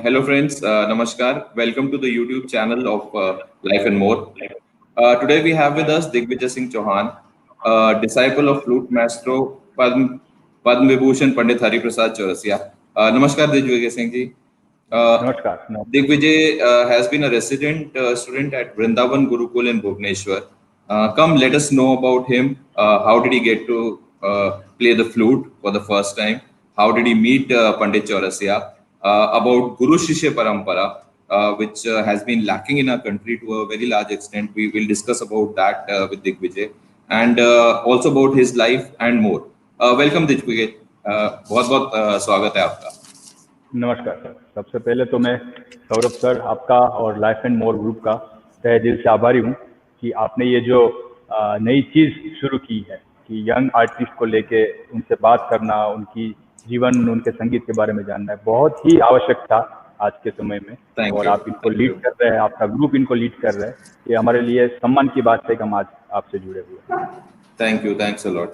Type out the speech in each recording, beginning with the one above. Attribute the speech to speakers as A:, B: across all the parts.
A: Hello friends, Namaskar. Welcome to the YouTube channel of Life and More. Today we have with us Digvijay Singh Chauhan, disciple of flute maestro Padma Vibhushan Pandit Hari Prasad Chaurasia. Namaskar Digvijay Singh ji.
B: Namaskar.
A: Digvijay has been a resident student at Vrindavan Gurukul in Bhubaneswar. Come let us know about him. How did he get to play the flute for the first time? How did he meet Pandit Chaurasia? About Guru Shishya Parampara, which has been lacking in our country to a very large extent. We will discuss about that with Digvijay, and also about his life and more. Welcome Digvijay. बहुत-बहुत स्वागत है आपका.
B: नमस्कार sir. सबसे पहले तो मैं Saurabh sir आपका और लाइफ एंड मोर ग्रुप का तहे दिल से आभारी हूँ कि आपने ये जो नई चीज़ शुरू की है कि यंग आर्टिस्ट को लेके उनसे बात करना, उनकी जीवन, उनके संगीत के बारे में जानना है, बहुत ही आवश्यक था आज के समय में. और आप इनको लीड कर रहे हैं, आपका ग्रुप इनको लीड कर रहे हैं. ये हमारे लिए सम्मान की बात है कि हम आज आपसे जुड़े हुए हैं.
A: Thank you, thanks a lot.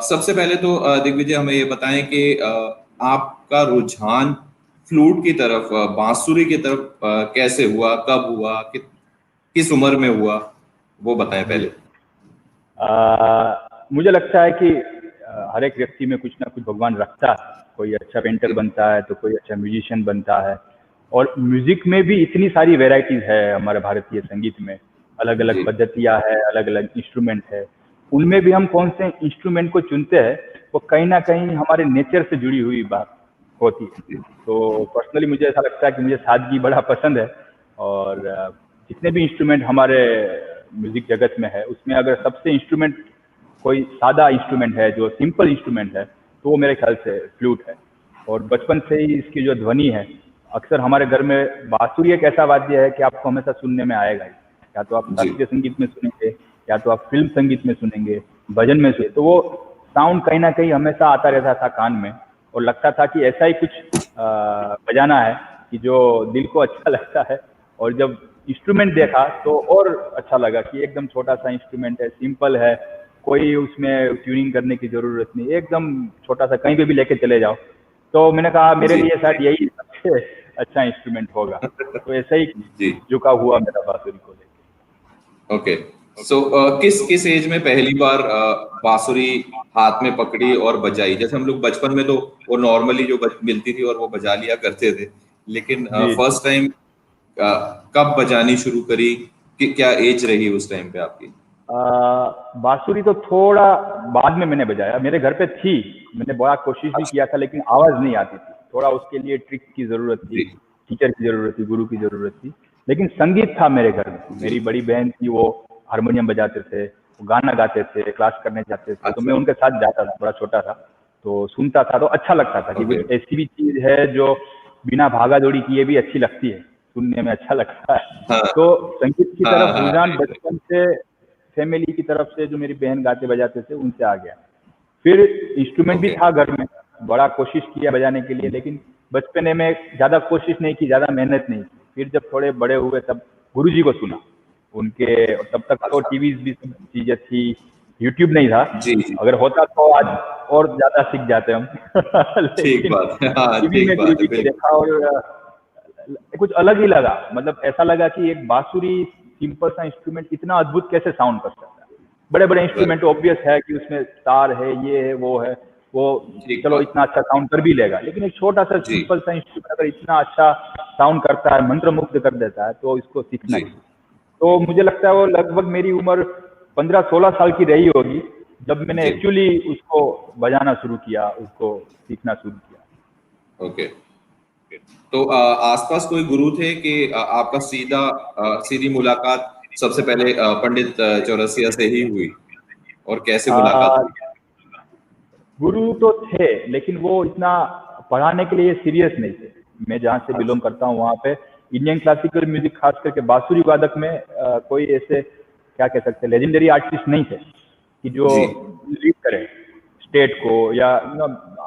A: सबसे पहले तो दिग्विजय हमें ये बताएं कि आपका रुझान फ्लूट की तरफ, बांसुरी की तरफ कैसे हुआ, कब हुआ, किस उम्र में हुआ, वो बताएं पहले.
B: मुझे लगता है कि हर एक व्यक्ति में कुछ ना कुछ भगवान रखता है. कोई अच्छा पेंटर बनता है तो कोई अच्छा म्यूजिशियन बनता है. और म्यूजिक में भी इतनी सारी वेराइटीज है हमारे भारतीय संगीत में. अलग अलग पद्धतियां है, अलग अलग इंस्ट्रूमेंट है. उनमें भी हम कौन से इंस्ट्रूमेंट को चुनते हैं वो कहीं ना कहीं हमारे नेचर से जुड़ी हुई बात होती है. तो पर्सनली मुझे ऐसा लगता है कि मुझे सादगी बड़ा पसंद है. और जितने भी इंस्ट्रूमेंट हमारे म्यूजिक जगत में है उसमें अगर सबसे इंस्ट्रूमेंट कोई सादा इंस्ट्रूमेंट है, जो सिंपल इंस्ट्रूमेंट है, तो वो मेरे ख्याल से फ्लूट है. और बचपन से ही इसकी जो ध्वनि है, अक्सर हमारे घर में बांसुरी एक ऐसा वाद्य है कि आपको हमेशा सुनने में आएगा ही. या तो आप शास्त्रीय संगीत में सुनेंगे, या तो आप फिल्म संगीत में सुनेंगे, भजन में सुनेंगे, तो वो साउंड कहीं ना कहीं हमेशा आता रहता था कान में. और लगता था कि ऐसा ही कुछ बजाना है कि जो दिल को अच्छा लगता है. और जब इंस्ट्रूमेंट देखा तो और अच्छा लगा कि एकदम छोटा सा इंस्ट्रूमेंट है, सिंपल है, कोई उसमें ट्यूनिंग करने की जरूरत नहीं, एकदम छोटा सा, कहीं पे भी लेके चले जाओ. तो मैंने कहा मेरे लिए शायद यही सबसे अच्छा इंस्ट्रूमेंट होगा. तो ऐसा ही झुका हुआ मेरा बांसुरी को लेके.
A: ओके, सो किस एज में पहली बार बांसुरी हाथ में पकड़ी और बजाई? जैसे हम लोग बचपन में तो वो नॉर्मली जो मिलती थी और वो बजा लिया करते थे, लेकिन फर्स्ट टाइम कब बजानी शुरू करी, कि क्या एज रही उस टाइम पे आपकी?
B: बांसुरी तो थोड़ा बाद में मैंने बजाया. मेरे घर पे थी, मैंने बड़ा कोशिश भी किया था, लेकिन आवाज नहीं आती थी. थोड़ा उसके लिए ट्रिक की जरूरत थी, टीचर की जरूरत थी, गुरु की जरूरत थी. लेकिन संगीत था मेरे घर में. मेरी बड़ी बहन थी, वो हारमोनियम बजाते थे, वो गाना गाते थे, क्लास करने जाते थे. तो मैं उनके साथ जाता था, थोड़ा छोटा था तो सुनता था, तो अच्छा लगता था कि कुछ ऐसी भी चीज है जो बिना भागा दौड़ी किए भी अच्छी लगती है, सुनने में अच्छा लगता है. तो संगीत की तरफ रुझान बचपन से फैमिली की तरफ से, जो मेरी बहन गाते बजाते थे उनसे आ गया. फिर इंस्ट्रूमेंट भी था घर में, बड़ा कोशिश किया बजाने के लिए, लेकिन बचपने में ज्यादा कोशिश नहीं की, ज्यादा मेहनत नहीं की. फिर जब थोड़े बड़े हुए तब गुरुजी को सुना उनके. तब तक तो टीवी भी सब चीजें थी, यूट्यूब नहीं था. अगर होता तो आज और ज्यादा सीख जाते हम.
A: ठीक बात है.
B: टीवी में गुरुजी को देखा और कुछ अलग ही लगा. मतलब ऐसा लगा कि एक बांसुरी सिंपल सा इंस्ट्रूमेंट इतना अद्भुत कैसे साउंड कर सकता है. बड़े बड़े इंस्ट्रूमेंट ऑब्वियस है कि उसमें तार है, ये है, वो है, वो
A: ठीक
B: चलो
A: बात।
B: इतना अच्छा साउंड कर भी लेगा, लेकिन एक छोटा सा
A: जी
B: सिंपल सा इंस्ट्रूमेंट अगर इतना अच्छा साउंड करता है, मंत्रमुग्ध कर देता है, तो इसको सीखना
A: जी
B: चाहिए। तो मुझे लगता है वो लगभग मेरी उम्र 15-16 साल की रही होगी जब मैंने
A: जी।
B: एक्चुअली उसको बजाना शुरू किया, उसको सीखना शुरू किया।
A: ओके। तो आसपास कोई गुरु थे कि आपका सीधी मुलाकात सबसे पहले पंडित चौरसिया से ही हुई, और कैसे मुलाकात
B: आ,
A: हुई?
B: गुरु तो थे, लेकिन वो इतना पढ़ाने के लिए सीरियस नहीं थे। मैं जहाँ से बिलोंग
A: अच्छा।
B: करता हूँ वहाँ पे इंडियन क्लासिकल म्यूजिक, खास करके बांसुरी वादक में कोई ऐसे क्या कह सकते हैं लेजेंडरी आर्टिस्ट नहीं थे कि जो
A: जी
B: लीड करे स्टेट को या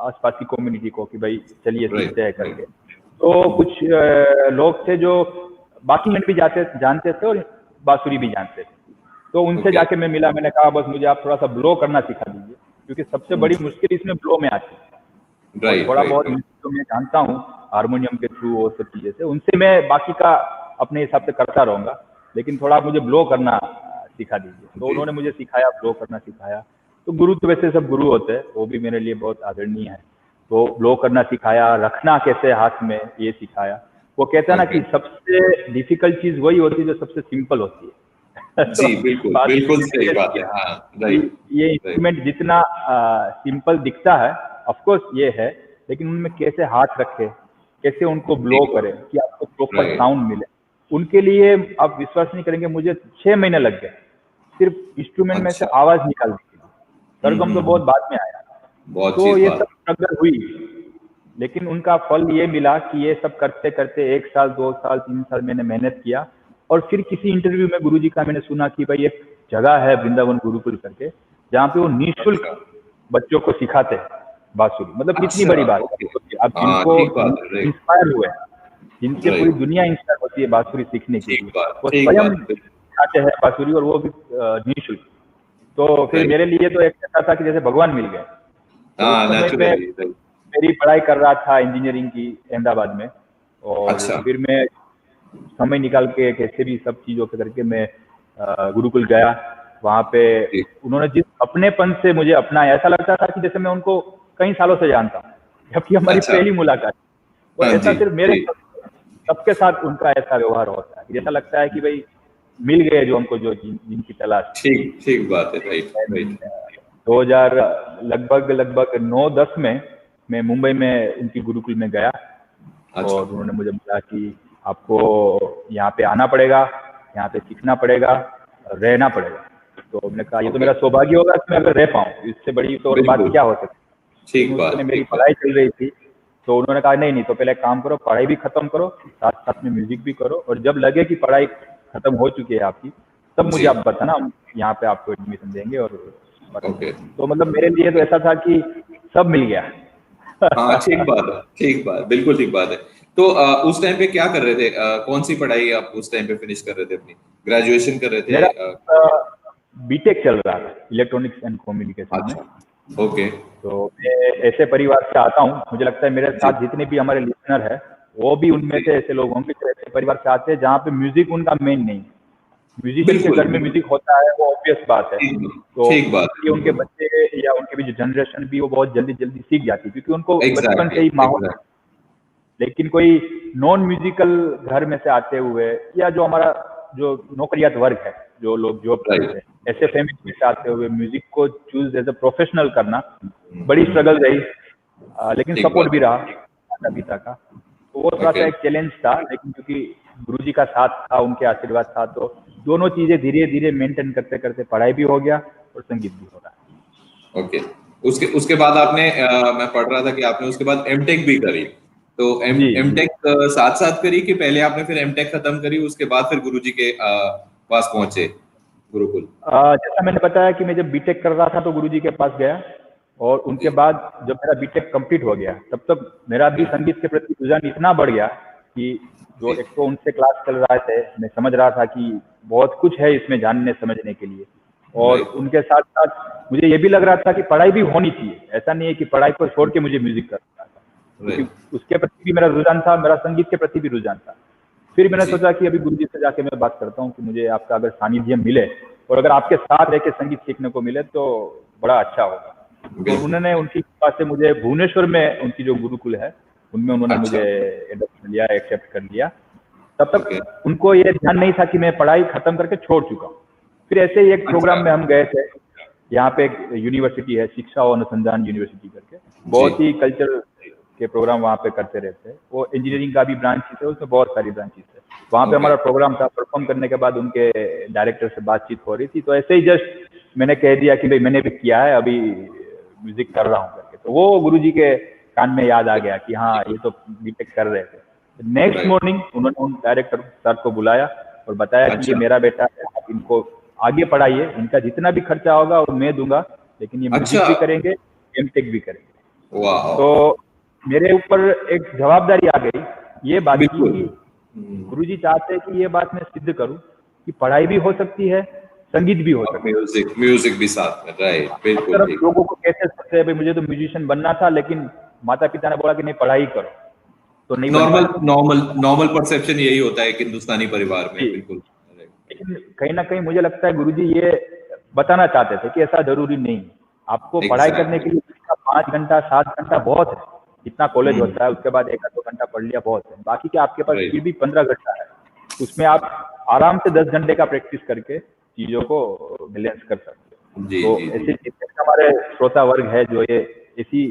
B: आसपास की कम्युनिटी को कि भाई चलिए
A: राइट
B: सीखते हैं करके।
A: राइट।
B: तो कुछ लोग थे जो बाकी इंड भी जानते थे और बांसुरी भी जानते थे। तो उनसे
A: ओके।
B: जाके मैं मिला, मैंने कहा बस मुझे आप थोड़ा सा ब्लो करना सिखा दीजिए, क्योंकि सबसे बड़ी मुश्किल इसमें ब्लो में आती है। और
A: राइट
B: थोड़ा
A: राइट
B: बहुत
A: राइट।
B: म्यूजिक तो मैं जानता हूँ हारमोनियम के थ्रू और सब चीज़ें से, उनसे मैं बाकी का अपने हिसाब से करता रहूँगा, लेकिन थोड़ा आप मुझे ब्लो करना सिखा दीजिए। तो
A: जी
B: उन्होंने मुझे सिखाया, ब्लो करना सिखाया। तो गुरु तो वैसे सब गुरु होते हैं, वो भी मेरे लिए बहुत आदरणीय है। तो ब्लो करना सिखाया, रखना कैसे हाथ में ये सिखाया। वो कहते हैं ना
A: ओके।
B: कि सबसे डिफिकल्ट चीज़ वही होती है जो सबसे सिंपल होती है। तो
A: जी बिल्कुल
B: बात
A: बिल्कुल सही
B: ये
A: बात
B: थी
A: है, हाँ।
B: कि
A: राइट
B: ये
A: राइट
B: इंस्ट्रूमेंट जितना सिंपल दिखता है, ऑफ कोर्स ये है, लेकिन उनमें कैसे हाथ रखे, कैसे उनको ब्लो
A: ठीक
B: करें कि आपको प्रॉपर
A: राइट।
B: साउंड मिले, उनके लिए आप विश्वास नहीं करेंगे, मुझे 6 महीने लग गए सिर्फ इंस्ट्रूमेंट में से
A: अच्छा।
B: आवाज निकालने के लिए। सरगम तो बहुत
A: हम्म।
B: बाद में आया।
A: बहुत
B: तो
A: चीज
B: ये सब
A: बात।
B: स्ट्रगल हुई, लेकिन उनका फल ये मिला कि ये सब करते करते 1 साल 2 साल 3 साल मैंने मेहनत किया। और फिर किसी इंटरव्यू में गुरुजी का मैंने सुना कि भाई एक जगह है वृंदावन गुरुकुल करके, जहाँ पे वो निःशुल्क
A: अच्छा
B: बच्चों को सिखाते हैं बांसुरी। मतलब कितनी
A: अच्छा।
B: बड़ी बात है,
A: ओके।
B: सोचिए आप
A: हाँ
B: जिनको
A: ठीक बात है। राइट
B: इंस्पायर हुए हैं, जिनसे पूरी
A: राइट।
B: दुनिया इंस्पायर होती है बांसुरी सीखने के लिए, वो
A: ठीक
B: स्वयं
A: बात।
B: सिखाते हैं बांसुरी, और वो भी निःशुल्क। तो फिर
A: राइट।
B: मेरे लिए तो एक ऐसा था कि जैसे भगवान मिल गए। तो उस
A: हाँ
B: समय मैं
A: नेचुरली राइट।
B: मेरी पढ़ाई कर रहा था इंजीनियरिंग की अहमदाबाद में, और
A: अच्छा।
B: फिर मैं समय निकाल के कैसे भी सब चीज़ों के करके मैं गुरुकुल गया। वहाँ पे
A: जी।
B: उन्होंने जिस अपनेपन से मुझे अपनाया, ऐसा लगता था कि जैसे मैं उनको कई सालों से जानता हूँ, जबकि हमारी
A: अच्छा।
B: पहली मुलाकात। और
A: हाँ
B: ऐसा
A: जी
B: सिर्फ मेरे
A: जी।
B: सबके साथ उनका ऐसा व्यवहार होता है कि जैसा लगता है कि भाई मिल गए जो हमको जो जिनकी तलाश थी।
A: ठीक बात है। Right right.
B: 2000 लगभग लगभग 9-10 में मैं मुंबई में उनकी गुरुकुल में गया,
A: अच्छा।
B: और उन्होंने मुझे बोला कि आपको यहाँ पे आना पड़ेगा, यहाँ पे सीखना पड़ेगा, रहना पड़ेगा। तो मैंने कहा ये तो
A: ओके।
B: मेरा सौभाग्य होगा कि मैं अगर रह पाऊँ, इससे बड़ी तो और बात
A: बिल्कुल।
B: क्या हो सकती है। लेकिन
A: ठीक
B: उस समय
A: बात
B: मेरी
A: ठीक बात।
B: पढ़ाई चल रही थी, तो उन्होंने कहा नहीं नहीं, तो पहले एक काम करो, पढ़ाई भी खत्म करो, साथ साथ में म्यूजिक भी करो, और जब लगे कि पढ़ाई खत्म हो चुकी है आपकी, तब मुझे
A: जी।
B: आप बताना, हम यहाँ पे आपको एडमिशन देंगे और पढ़ाई
A: ओके।
B: करेंगे। तो मतलब मेरे लिए तो ऐसा था कि सब मिल गया।
A: हाँ ठीक बात है। ठीक बात, बिल्कुल ठीक बात है। तो उस टाइम पे क्या कर रहे थे? कौन सी पढ़ाई आप उस टाइम पे फिनिश कर रहे थे अपनी? ग्रेजुएशन कर रहे थे?
B: मेरा बीटेक चल रहा था इलेक्ट्रॉनिक्स एंड कम्युनिकेशन में।
A: अच्छा। ओके।
B: तो मैं ऐसे परिवार से आता हूँ, मुझे लगता है मेरे
A: जी
B: साथ जितने भी हमारे लिसनर है, वो भी उनमें
A: जी।
B: से ऐसे लोग होंगे जो ऐसे परिवार से आते हैं जहाँ पे म्यूजिक उनका मेन नहीं है। म्यूजिशियन के
A: बिल्कुल
B: घर में
A: बिल्कुल।
B: म्यूजिक होता है, वो ऑब्वियस बात है। तो
A: ठीक बात है।
B: इसलिए उनके बच्चे या उनके भी जो जनरेशन भी वो बहुत जल्दी जल्दी सीख जाती है, क्योंकि उनको बचपन से
A: एग्जैक्टली
B: ही माहौल।
A: एग्जैक्टली।
B: लेकिन कोई नॉन म्यूजिकल घर में से आते हुए, या जो हमारा जो नौकरियात वर्ग है, जो लोग जॉब करते
A: राइट।
B: हैं, ऐसे फैमिली में से आते हुए म्यूजिक को चूज एज अ प्रोफेशनल करना बड़ी स्ट्रगल रही। लेकिन
A: ठीक
B: सपोर्ट
A: बात
B: भी
A: है।
B: रहा माता पिता का। तो वो थोड़ा
A: ओके।
B: सा एक चैलेंज था, लेकिन क्योंकि गुरुजी का साथ था, उनके आशीर्वाद था, तो दोनों चीजें धीरे धीरे मेंटेन करते करते पढ़ाई भी हो गया और संगीत भी हो रहा है।
A: ओके। उसके उसके बाद आपने मैं पढ़ रहा था कि आपने उसके बाद एमटेक भी करी। तो
B: जी जी।
A: एमटेक साथ साथ करी कि पहले आपने फिर एमटेक खत्म करी उसके बाद फिर गुरुजी के पास पहुंचे गुरुकुल?
B: जैसा मैंने बताया कि मैं जब बीटेक कर रहा था तो गुरुजी के पास गया, और उनके
A: जी।
B: बाद जब मेरा बीटेक कंप्लीट हो गया, तब तक मेरा भी
A: ओके।
B: संगीत के प्रति रुझान इतना बढ़ गया कि जो
A: जी
B: एक तो उनसे क्लास चल रहा थे, मैं समझ रहा था कि बहुत कुछ है इसमें जानने समझने के लिए। और
A: राइट
B: उनके साथ साथ मुझे ये भी लग रहा था कि पढ़ाई भी होनी चाहिए, ऐसा नहीं है कि पढ़ाई को छोड़ के मुझे म्यूजिक करना था, क्योंकि
A: राइट।
B: उसके प्रति भी मेरा रुझान था, मेरा संगीत के प्रति भी रुझान था। फिर मैंने
A: जी
B: सोचा कि अभी गुरुजी से जाके मैं बात करता हूँ कि मुझे आपका अगर सानिध्य मिले और अगर आपके साथ रह के संगीत सीखने को मिले तो बड़ा अच्छा होगा। तो उन्होंने उनकी कृपा से मुझे भुवनेश्वर में उनकी जो गुरुकुल है उनमें उन्होंने मुझे एडॉप्ट लिया, एक्सेप्ट कर लिया। तब तक उनको ये ध्यान नहीं था कि मैं पढ़ाई खत्म करके छोड़ चुका हूँ। फिर ऐसे ही एक प्रोग्राम में हम गए थे, यहाँ पे एक यूनिवर्सिटी है, शिक्षा और अनुसंधान यूनिवर्सिटी करके, बहुत ही कल्चर के प्रोग्राम वहाँ पे करते रहते हैं। वो इंजीनियरिंग का भी ब्रांचेस है, उसमें बहुत सारी ब्रांचेस है। वहाँ पे हमारा प्रोग्राम था, परफॉर्म करने के बाद उनके डायरेक्टर से बातचीत हो रही थी, तो ऐसे ही जस्ट मैंने कह दिया कि भाई मैंने भी किया है, अभी म्यूजिक कर रहा हूँ करके। तो वो गुरुजी के कान में याद आ गया कि हाँ ये तो बीटेक कर रहे थे। नेक्स्ट मॉर्निंग उन्होंने उन डायरेक्टर सर को बुलाया और बताया कि ये मेरा बेटा है, आप इनको आगे पढ़ाइए, इनका जितना भी खर्चा होगा वो मैं दूंगा, लेकिन ये म्यूजिक भी करेंगे, एमटेक भी करेंगे। तो मेरे ऊपर एक जवाबदारी आ गई ये बात की, गुरुजी चाहते हैं कि ये बात मैं सिद्ध करूं कि पढ़ाई भी हो सकती है, संगीत भी हो सकता है,
A: म्यूजिक भी साथ में, राइट, बिल्कुल।
B: लोगों को कैसे सकते हैं भाई मुझे तो म्यूजिशियन बनना था, लेकिन माता पिता ने बोला कि नहीं पढ़ाई करो, तो नहीं।
A: नॉर्मल परसेप्शन यही होता है कि हिंदुस्तानी परिवार में, बिल्कुल।
B: लेकिन कहीं ना कहीं मुझे लगता है गुरुजी ये बताना चाहते थे कि ऐसा जरूरी नहीं, आपको पढ़ाई करने के लिए 5 घंटा 7 घंटा बहुत है, इतना कॉलेज होता है, उसके बाद 1-2 घंटा पढ़ लिया बहुत है, बाकी के आपके पास फिर भी 15 घंटा है, उसमें आप आराम से 10 घंटे का प्रैक्टिस करके चीजों को बैलेंस कर सकते हो। तो ऐसे जितने हमारे श्रोता वर्ग है जो ये इसी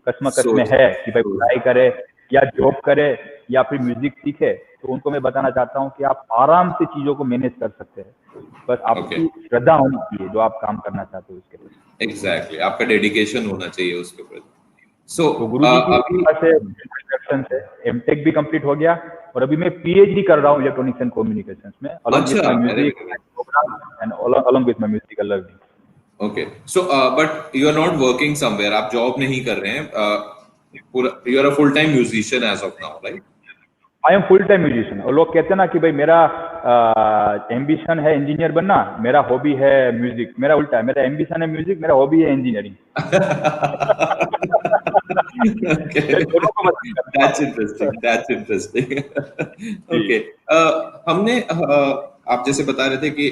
B: कश्मकश में है कि भाई पढ़ाई करे या जॉब करे या फिर म्यूजिक सीखे, तो उनको मैं बताना चाहता हूँ कि आप आराम से चीजों को मैनेज कर सकते हैं, बस आपकी श्रद्धा होनी चाहिए जो आप काम करना चाहते हो उसके प्रति।
A: एग्जैक्टली, आपका डेडिकेशन होना चाहिए उसके प्रति।
B: तो गुरुजी की कृपा से इंट्रोडक्शन से एमटेक भी कंप्लीट हो गया और अभी मैं पीएचडी कर रहा हूँ इलेक्ट्रॉनिक्स एंड कम्युनिकेशंस में, along with my music programme and along with my musical learning.
A: Okay, so but you are not working somewhere, आप जॉब नहीं कर रहे हैं, you are a full time musician as of now, right?
B: I am full time musician. और लोग कहते हैं ना कि भाई मेरा एम्बिशन है इंजीनियर बनना, मेरा हॉबी है म्यूजिक, मेरा उल्टा है, मेरा एम्बिशन है म्यूजिक, मेरा हॉबी है इंजीनियरिंग।
A: That's interesting. Okay. हमने आप जैसे बता रहे थे कि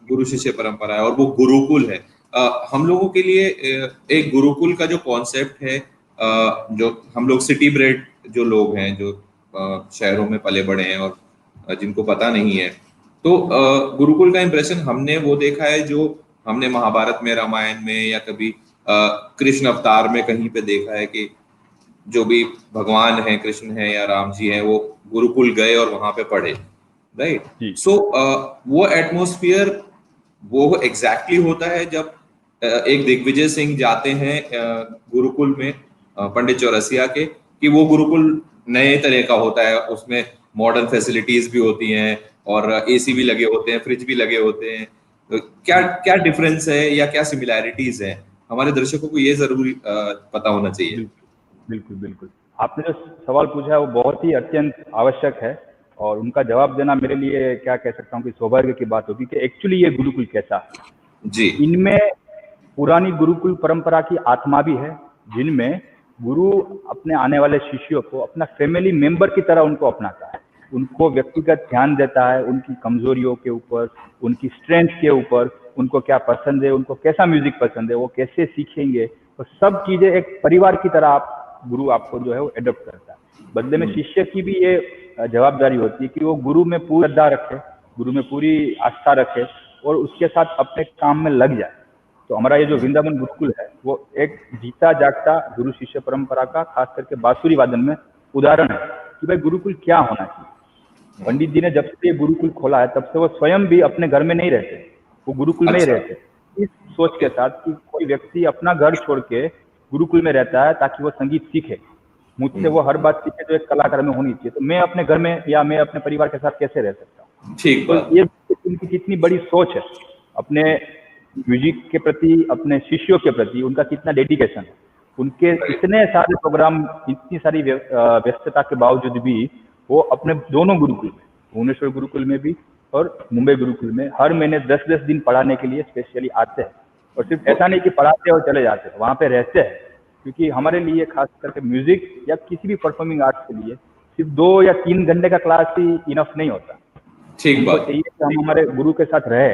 A: गुरु शिष्य परंपरा है और वो गुरुकुल है। हम लोगों के लिए एक गुरुकुल का जो कॉन्सेप्ट है, जो हम लोग सिटी ब्रेड जो लोग हैं, जो शहरों में पले बड़े हैं और जिनको पता नहीं है, तो गुरुकुल का इंप्रेशन हमने वो देखा है जो हमने महाभारत में, रामायण में या कभी कृष्ण अवतार में कहीं पे देखा है कि जो भी भगवान है, कृष्ण है या राम जी हैं, वो गुरुकुल गए और वहां पे पढ़े, राइट? सो वो एटमॉस्फेयर वो एग्जैक्टली होता है जब एक दिग्विजय सिंह जाते हैं गुरुकुल में पंडित चौरसिया के, कि वो गुरुकुल नए तरह का होता है, उसमें मॉडर्न फैसिलिटीज भी होती हैं और एसी भी लगे होते हैं, फ्रिज भी लगे होते हैं। तो क्या क्या डिफरेंस है या क्या सिमिलैरिटीज है, हमारे दर्शकों को ये जरूरी पता होना चाहिए।
B: बिल्कुल बिल्कुल, आपने जो सवाल पूछा है वो बहुत ही अत्यंत आवश्यक है और उनका जवाब देना मेरे लिए क्या कह सकता हूँ कि सौभाग्य की बात होगी कि एक्चुअली ये गुरुकुल कैसा है जी। इनमें पुरानी गुरुकुल परंपरा की आत्मा भी है, जिनमें गुरु अपने आने वाले शिष्यों को अपना फैमिली मेंबर की तरह उनको अपनाता है, उनको व्यक्तिगत ध्यान देता है, उनकी कमजोरियों के ऊपर, उनकी स्ट्रेंथ के ऊपर, उनको क्या पसंद है, उनको कैसा म्यूजिक पसंद है, वो कैसे सीखेंगे, तो सब चीजें एक परिवार की तरह आप गुरु आपको जो है वो एडॉप्ट करता है। बदले में शिष्य की भी ये जवाबदारी होती है कि वो गुरु में पूरी श्रद्धा रखे, गुरु में पूरी आस्था रखे और उसके साथ अपने काम में लग जाए। तो हमारा ये जो वृंदावन गुरुकुल है वो एक जीता जागता गुरु शिष्य परंपरा का, खास करके बांसुरी वादन में उदाहरण है कि भाई गुरुकुल क्या होना चाहिए। पंडित जी ने जब से ये गुरुकुल खोला है तब से वो स्वयं भी अपने घर में नहीं रहते, वो गुरुकुल में ही रहते, इस सोच के साथ कि कोई व्यक्ति अपना घर छोड़ के गुरुकुल में रहता है ताकि वो संगीत सीखे, मुझसे वो हर बात सीखे जो एक कलाकार में होनी चाहिए, तो मैं अपने घर में या मैं अपने परिवार के साथ कैसे रह सकता हूँ। तो ये उनकी कितनी बड़ी सोच है अपने म्यूजिक के प्रति, अपने शिष्यों के प्रति उनका कितना डेडिकेशन है। उनके इतने सारे प्रोग्राम, इतनी सारी व्यस्तता के बावजूद भी वो अपने दोनों गुरुकुल में, भुवनेश्वर गुरुकुल में भी और मुंबई गुरुकुल में, हर महीने 10-10 दिन पढ़ाने के लिए स्पेशली आते हैं। और सिर्फ ऐसा नहीं कि पढ़ाते और चले जाते हैं, वहाँ पे रहते हैं, क्योंकि हमारे लिए खास करके म्यूजिक या किसी भी परफॉर्मिंग आर्ट्स के लिए सिर्फ 2 या 3 घंटे का क्लास ही इनफ नहीं होता। ठीक बात चाहिए कि हम हमारे गुरु के साथ रहे,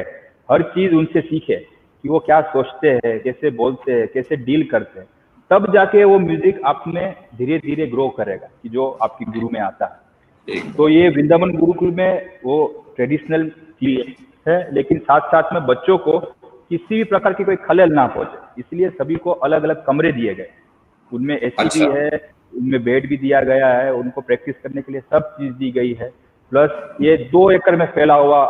B: हर चीज उनसे सीखे, कि वो क्या सोचते हैं, कैसे बोलते हैं, कैसे डील करते हैं, तब जाके वो म्यूजिक आप में धीरे धीरे ग्रो करेगा, कि जो आपकी गुरु में आता है। तो ये वृंदावन गुरुकुल में वो ट्रेडिशनल चीज है, लेकिन साथ साथ में बच्चों को किसी भी प्रकार की कोई खलल ना पहुंचे, इसलिए सभी को अलग अलग कमरे दिए गए। उनमें एसी भी है, उनमें बेड भी दिया गया है, उनको प्रैक्टिस करने के लिए सब चीज दी गई है। प्लस ये 2 एकड़ में फैला हुआ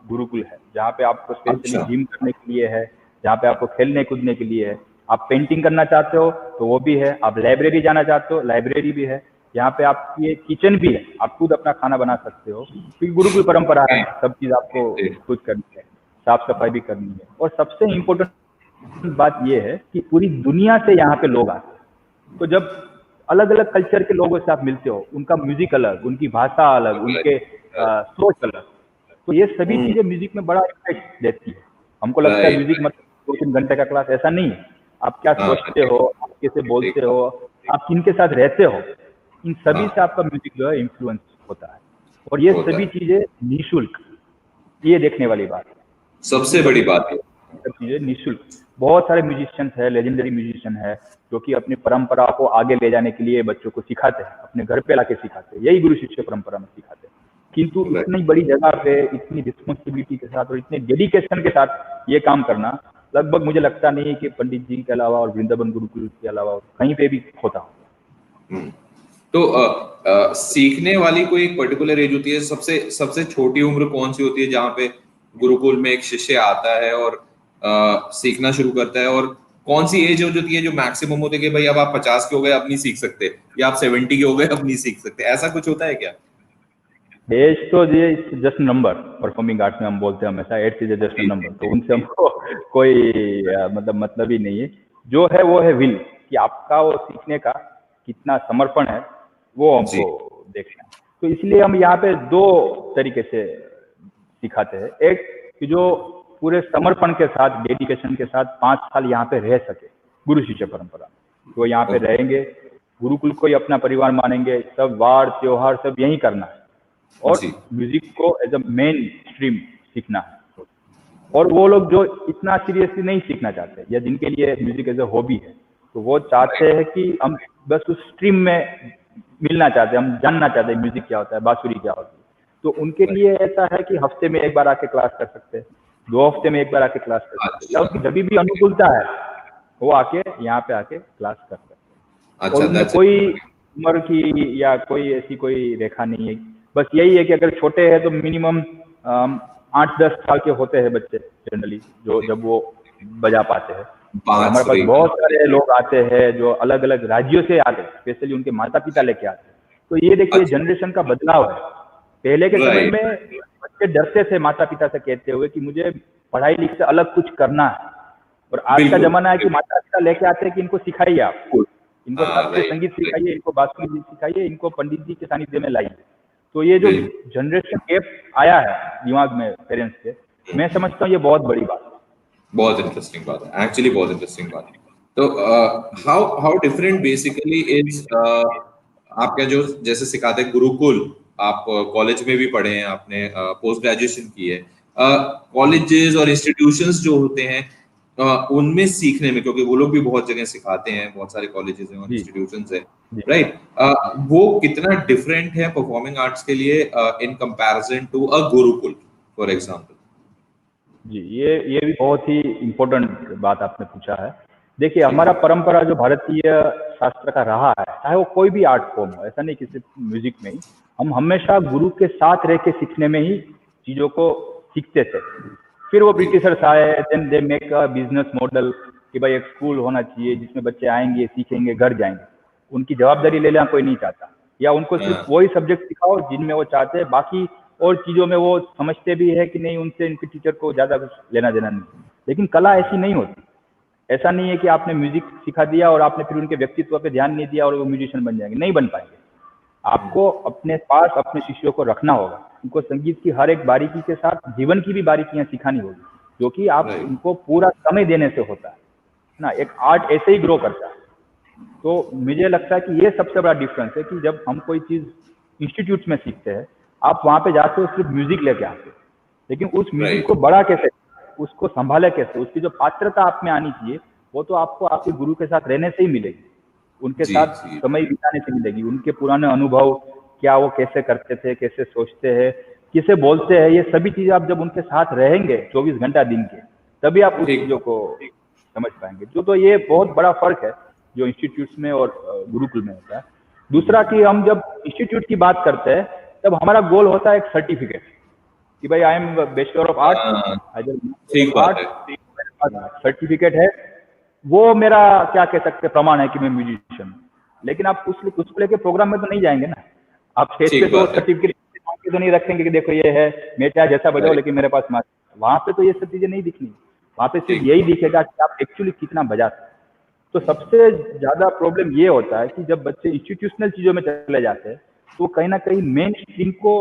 B: गुरुकुल है, जहाँ पे आपको स्पेशली जिम करने के लिए है, जहाँ पे आपको खेलने कूदने के लिए है। आप पेंटिंग करना चाहते हो तो वो भी है, आप लाइब्रेरी जाना चाहते हो लाइब्रेरी भी है, यहाँ पे आपकी किचन भी है, आप खुद अपना खाना बना सकते हो, क्योंकि गुरुकुल परंपरा है, सब चीज आपको खुद करनी है, साफ सफाई भी करनी है। और सबसे इम्पोर्टेंट बात यह है कि पूरी दुनिया से यहाँ पे लोग आते हैं। तो जब अलग अलग कल्चर के लोगों से आप मिलते हो, उनका म्यूजिक अलग, उनकी भाषा अलग, उनके सोच अलग, तो ये सभी चीजें म्यूजिक में बड़ा इफेक्ट देती है। हमको लगता है म्यूजिक मतलब 2-3 घंटे का क्लास, ऐसा नहीं है। आप क्या सोचते हो, आप कैसे बोलते हो, आप किनके साथ रहते हो, इन सभी से आपका म्यूजिक जो है इन्फ्लुएंस होता है। और ये सभी चीजें निःशुल्क, ये देखने वाली बात है,
A: सबसे बड़ी बात है,
B: सब चीजें निःशुल्क। बहुत सारे म्यूजिशियन है, लेजेंडरी म्यूजिशियन है, जो कि अपनी परंपरा को आगे ले जाने के लिए बच्चों को सिखाते हैं, अपने घर पे लाके सिखाते हैं, यही गुरु शिष्य परंपरा में सिखाते हैं। किंतु इतनी बड़ी जगह पे इतनी रिस्पॉन्सिबिलिटी के साथ और इतने डेडिकेशन के साथ ये काम करना लगभग मुझे लगता नहीं है कि पंडित जी के अलावा और वृंदावन गुरुकुल के अलावा कहीं पे भी होता हो।
A: तो सीखने वाली कोई एक पर्टिकुलर एज होती है? सबसे छोटी उम्र कौन सी होती है जहाँ पे गुरुकुल में एक शिष्य आता है और सीखना शुरू करता है? और कौन सी एज होती है जो मैक्सिमम होती है कि भाई अब आप 50 के हो गए अब नहीं सीख सकते, या आप 70 के हो गए अब नहीं सीख सकते, ऐसा कुछ होता है क्या?
B: एज तो ये जस्ट नंबर, परफॉर्मिंग आर्ट्स में हम बोलते हैं हमेशा एज इज जस्ट नंबर, तो उनसे हमको कोई मतलब ही नहीं है। जो है वो है विल, कि आपका वो सीखने का कितना समर्पण है, वो हमको देखना है। तो इसलिए हम यहाँ पे 2 तरीके से सिखाते हैं। एक कि जो पूरे समर्पण के साथ, डेडिकेशन के साथ 5 साल यहाँ पे रह सके गुरु शिष्य परंपरा, तो यहाँ पे रहेंगे, गुरुकुल को ही अपना परिवार मानेंगे, सब वार त्योहार सब यही करना है, और म्यूजिक को एज अ मेन स्ट्रीम सीखना है। और वो लोग जो इतना सीरियसली नहीं सीखना चाहते, या जिनके लिए म्यूजिक एज अ हॉबी है, तो वो चाहते हैं कि हम बस उस स्ट्रीम में मिलना चाहते हैं, हम जानना चाहते हैं म्यूजिक क्या होता है, बांसुरी क्या होती है। तो उनके लिए ऐसा है कि हफ्ते में 1 बार आके क्लास कर सकते हैं, 2 हफ्ते में 1 बार आके क्लास कर सकते हैं, या उसकी जब भी अनुकूलता है वो आके यहाँ पे आके क्लास कर सकते हैं। और उनमें कोई उम्र की या कोई ऐसी कोई रेखा नहीं है, बस यही है कि अगर छोटे हैं तो मिनिमम 8-10 साल के होते हैं बच्चे जनरली, जो जब वो बजा पाते हैं। हमारे पास बहुत सारे लोग आते हैं जो अलग अलग राज्यों से आते हैं, स्पेशली उनके माता पिता लेके आते हैं। तो ये देखिए जनरेशन का बदलाव है। पहले के समय में बच्चे डरते थे माता पिता से कहते हुए कि मुझे पढ़ाई लिख से अलग कुछ करना है, और आज का जमाना है कि माता पिता लेके आते हैं कि इनको सिखाइए, आप इनको शास्त्रीय संगीत सिखाइए, इनको बांसुरी सिखाइए, इनको पंडित जी के सानिध्य में लाइए। तो ये जो जनरेशन गैप आया है दिमाग में पेरेंट्स के, मैं समझता हूँ ये बहुत बड़ी बात है।
A: बहुत इंटरेस्टिंग बात है, एक्चुअली बहुत इंटरेस्टिंग बात है। तो हाउ डिफरेंट बेसिकली इज आपका जो जैसे सिखाते हैं गुरुकुल, आप कॉलेज में भी पढ़े हैं, आपने पोस्ट ग्रेजुएशन की है, कॉलेजेस और इंस्टीट्यूशंस जो होते हैं उनमें सीखने में, क्योंकि वो लोग भी बहुत जगह सिखाते हैं, बहुत सारे कॉलेजेस हैं और इंस्टीट्यूशंस हैं, राइट, वो कितना डिफरेंट है परफॉर्मिंग आर्ट्स के लिए in comparison to a gurukul for example?
B: जी, ये भी बहुत ही इम्पोर्टेंट बात आपने पूछा है। देखिए, हमारा परंपरा जो भारतीय शास्त्र का रहा है, चाहे वो कोई भी आर्ट फॉर्म हो, ऐसा नहीं कि सिर्फ म्यूजिक में ही, हम हमेशा गुरु के साथ रह के सीखने में ही चीजों को सीखते थे। फिर वो ब्रिटिशर्स आए, then they make a business model कि भाई एक स्कूल होना चाहिए जिसमें बच्चे आएंगे, सीखेंगे, घर जाएंगे। उनकी जवाबदारी ले लेना कोई नहीं चाहता, या उनको सिर्फ वही सब्जेक्ट सिखाओ जिनमें वो चाहते हैं, बाकी और चीजों में वो समझते भी है कि नहीं, उनसे इनके टीचर को ज्यादा कुछ लेना देना नहीं। लेकिन कला ऐसी नहीं होती। ऐसा नहीं है कि आपने म्यूजिक सिखा दिया और आपने फिर उनके व्यक्तित्व पे ध्यान नहीं दिया और वो म्यूजिशियन बन जाएंगे, नहीं बन पाएंगे। आपको अपने पास अपने शिष्यों को रखना होगा, उनको संगीत की हर एक बारीकी के साथ जीवन की भी बारीकियां सिखानी होगी, जो कि आप उनको पूरा समय देने से होता है ना। एक आर्ट ऐसे ही ग्रो करता है। तो मुझे लगता है कि ये सबसे बड़ा डिफरेंस है कि जब हम कोई चीज इंस्टीट्यूट में सीखते हैं, आप वहां पे जाते हो सिर्फ म्यूजिक लेके आते हो, लेकिन उस म्यूजिक को बड़ा कैसे, उसको संभाले कैसे, उसकी जो पात्रता आप में आनी चाहिए वो तो आपको आपके गुरु के साथ रहने से ही मिलेगी, उनके
A: जी
B: साथ
A: जी
B: समय बिताने से मिलेगी, उनके पुराने अनुभव क्या वो कैसे करते थे, कैसे सोचते हैं, किसे बोलते हैं, ये सभी चीजें आप जब उनके साथ रहेंगे 24 घंटा दिन के, तभी आप उस
A: ठीक
B: चीजों को समझ पाएंगे। तो ये बहुत बड़ा फर्क है जो इंस्टीट्यूट्स में और गुरुकुल में होता है। दूसरा कि हम जब इंस्टीट्यूट की बात करते हैं तब हमारा गोल होता है एक सर्टिफिकेट कि भाई आई एम बैचलर ऑफ
A: हाँ, ठीक
B: आर्ट,
A: बात है।
B: सर्टिफिकेट है, वो मेरा क्या कह सकते हैं प्रमाण है कि मैं म्यूजिशियन हूँ। लेकिन आप उसको लेके प्रोग्राम में तो नहीं जाएंगे ना, आप स्टेज पे
A: ठीक
B: तो
A: बात है।
B: सर्टिफिकेट तो नहीं रखेंगे कि देखो ये है, मैं चाहे जैसा बजाओ
A: राइट।
B: लेकिन मेरे पास मार्क्स। वहां पे तो ये सब चीजें नहीं दिखनी, वहां पे सिर्फ
A: ठीक
B: यही
A: बात।
B: दिखेगा कि आप एक्चुअली कितना बजाते हैं। तो सबसे ज्यादा प्रॉब्लम ये होता है कि जब बच्चे इंस्टीट्यूशनल चीजों में चले जाते हैं तो कहीं ना कहीं मेन स्ट्रीम को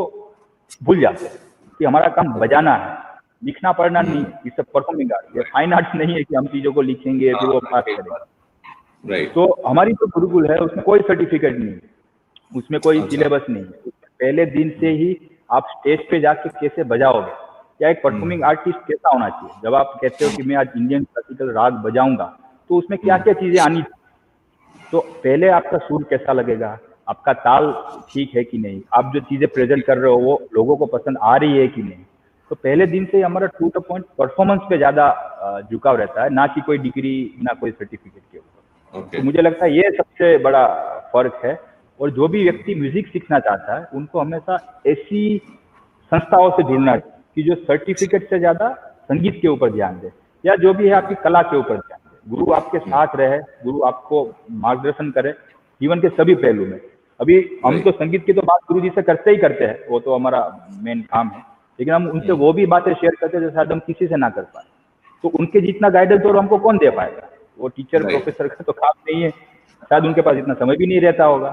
B: भूल जाते हैं कि हमारा काम बजाना है, लिखना पढ़ना नहीं है, इट्स परफॉर्मिंग आर्ट, ये
A: राइट।
B: फाइन आर्ट्स नहीं है कि हम चीजों को लिखेंगे फिर वो
A: हाँ,
B: पास
A: ठीक
B: करेंगे।
A: बात। राइट।
B: तो हमारी जो गुरुकुल है उसमें कोई सर्टिफिकेट नहीं है, उसमें कोई
A: अच्छा।
B: सिलेबस नहीं है, पहले दिन से ही आप स्टेज पे जाके कैसे बजाओगे, या एक परफॉर्मिंग आर्टिस्ट कैसा होना चाहिए, जब आप कहते हो कि मैं आज इंडियन क्लासिकल राग बजाऊंगा तो उसमें क्या क्या चीजें आनी चाहिए। तो पहले आपका सुर कैसा लगेगा, आपका ताल ठीक है कि नहीं, आप जो चीजें प्रेजेंट कर रहे हो वो लोगों को पसंद आ रही है कि नहीं। तो पहले दिन से ही हमारा टू द पॉइंट परफॉर्मेंस पे ज्यादा झुकाव रहता है, ना कि कोई डिग्री ना कोई सर्टिफिकेट के ऊपर।
A: ओके।
B: तो मुझे लगता है ये सबसे बड़ा फर्क है। और जो भी व्यक्ति म्यूजिक सीखना चाहता है उनको हमेशा ऐसी संस्थाओं से जुड़ना चाहिए कि जो सर्टिफिकेट से ज्यादा संगीत के ऊपर ध्यान दे, या जो भी है आपकी कला के ऊपर ध्यान दे, गुरु आपके साथ रहे, गुरु आपको मार्गदर्शन करे जीवन के सभी पहलू में। अभी हम तो संगीत की तो बात गुरु जी से करते ही करते हैं, वो तो हमारा मेन काम है, लेकिन हम उनसे वो भी बातें शेयर करते हैं जो शायद हम किसी से ना कर पाए। तो उनके जितना गाइडेंस और हमको कौन दे पाएगा, वो टीचर
A: राइट।
B: प्रोफेसर का तो काम नहीं है, शायद उनके पास इतना समय भी नहीं रहता होगा।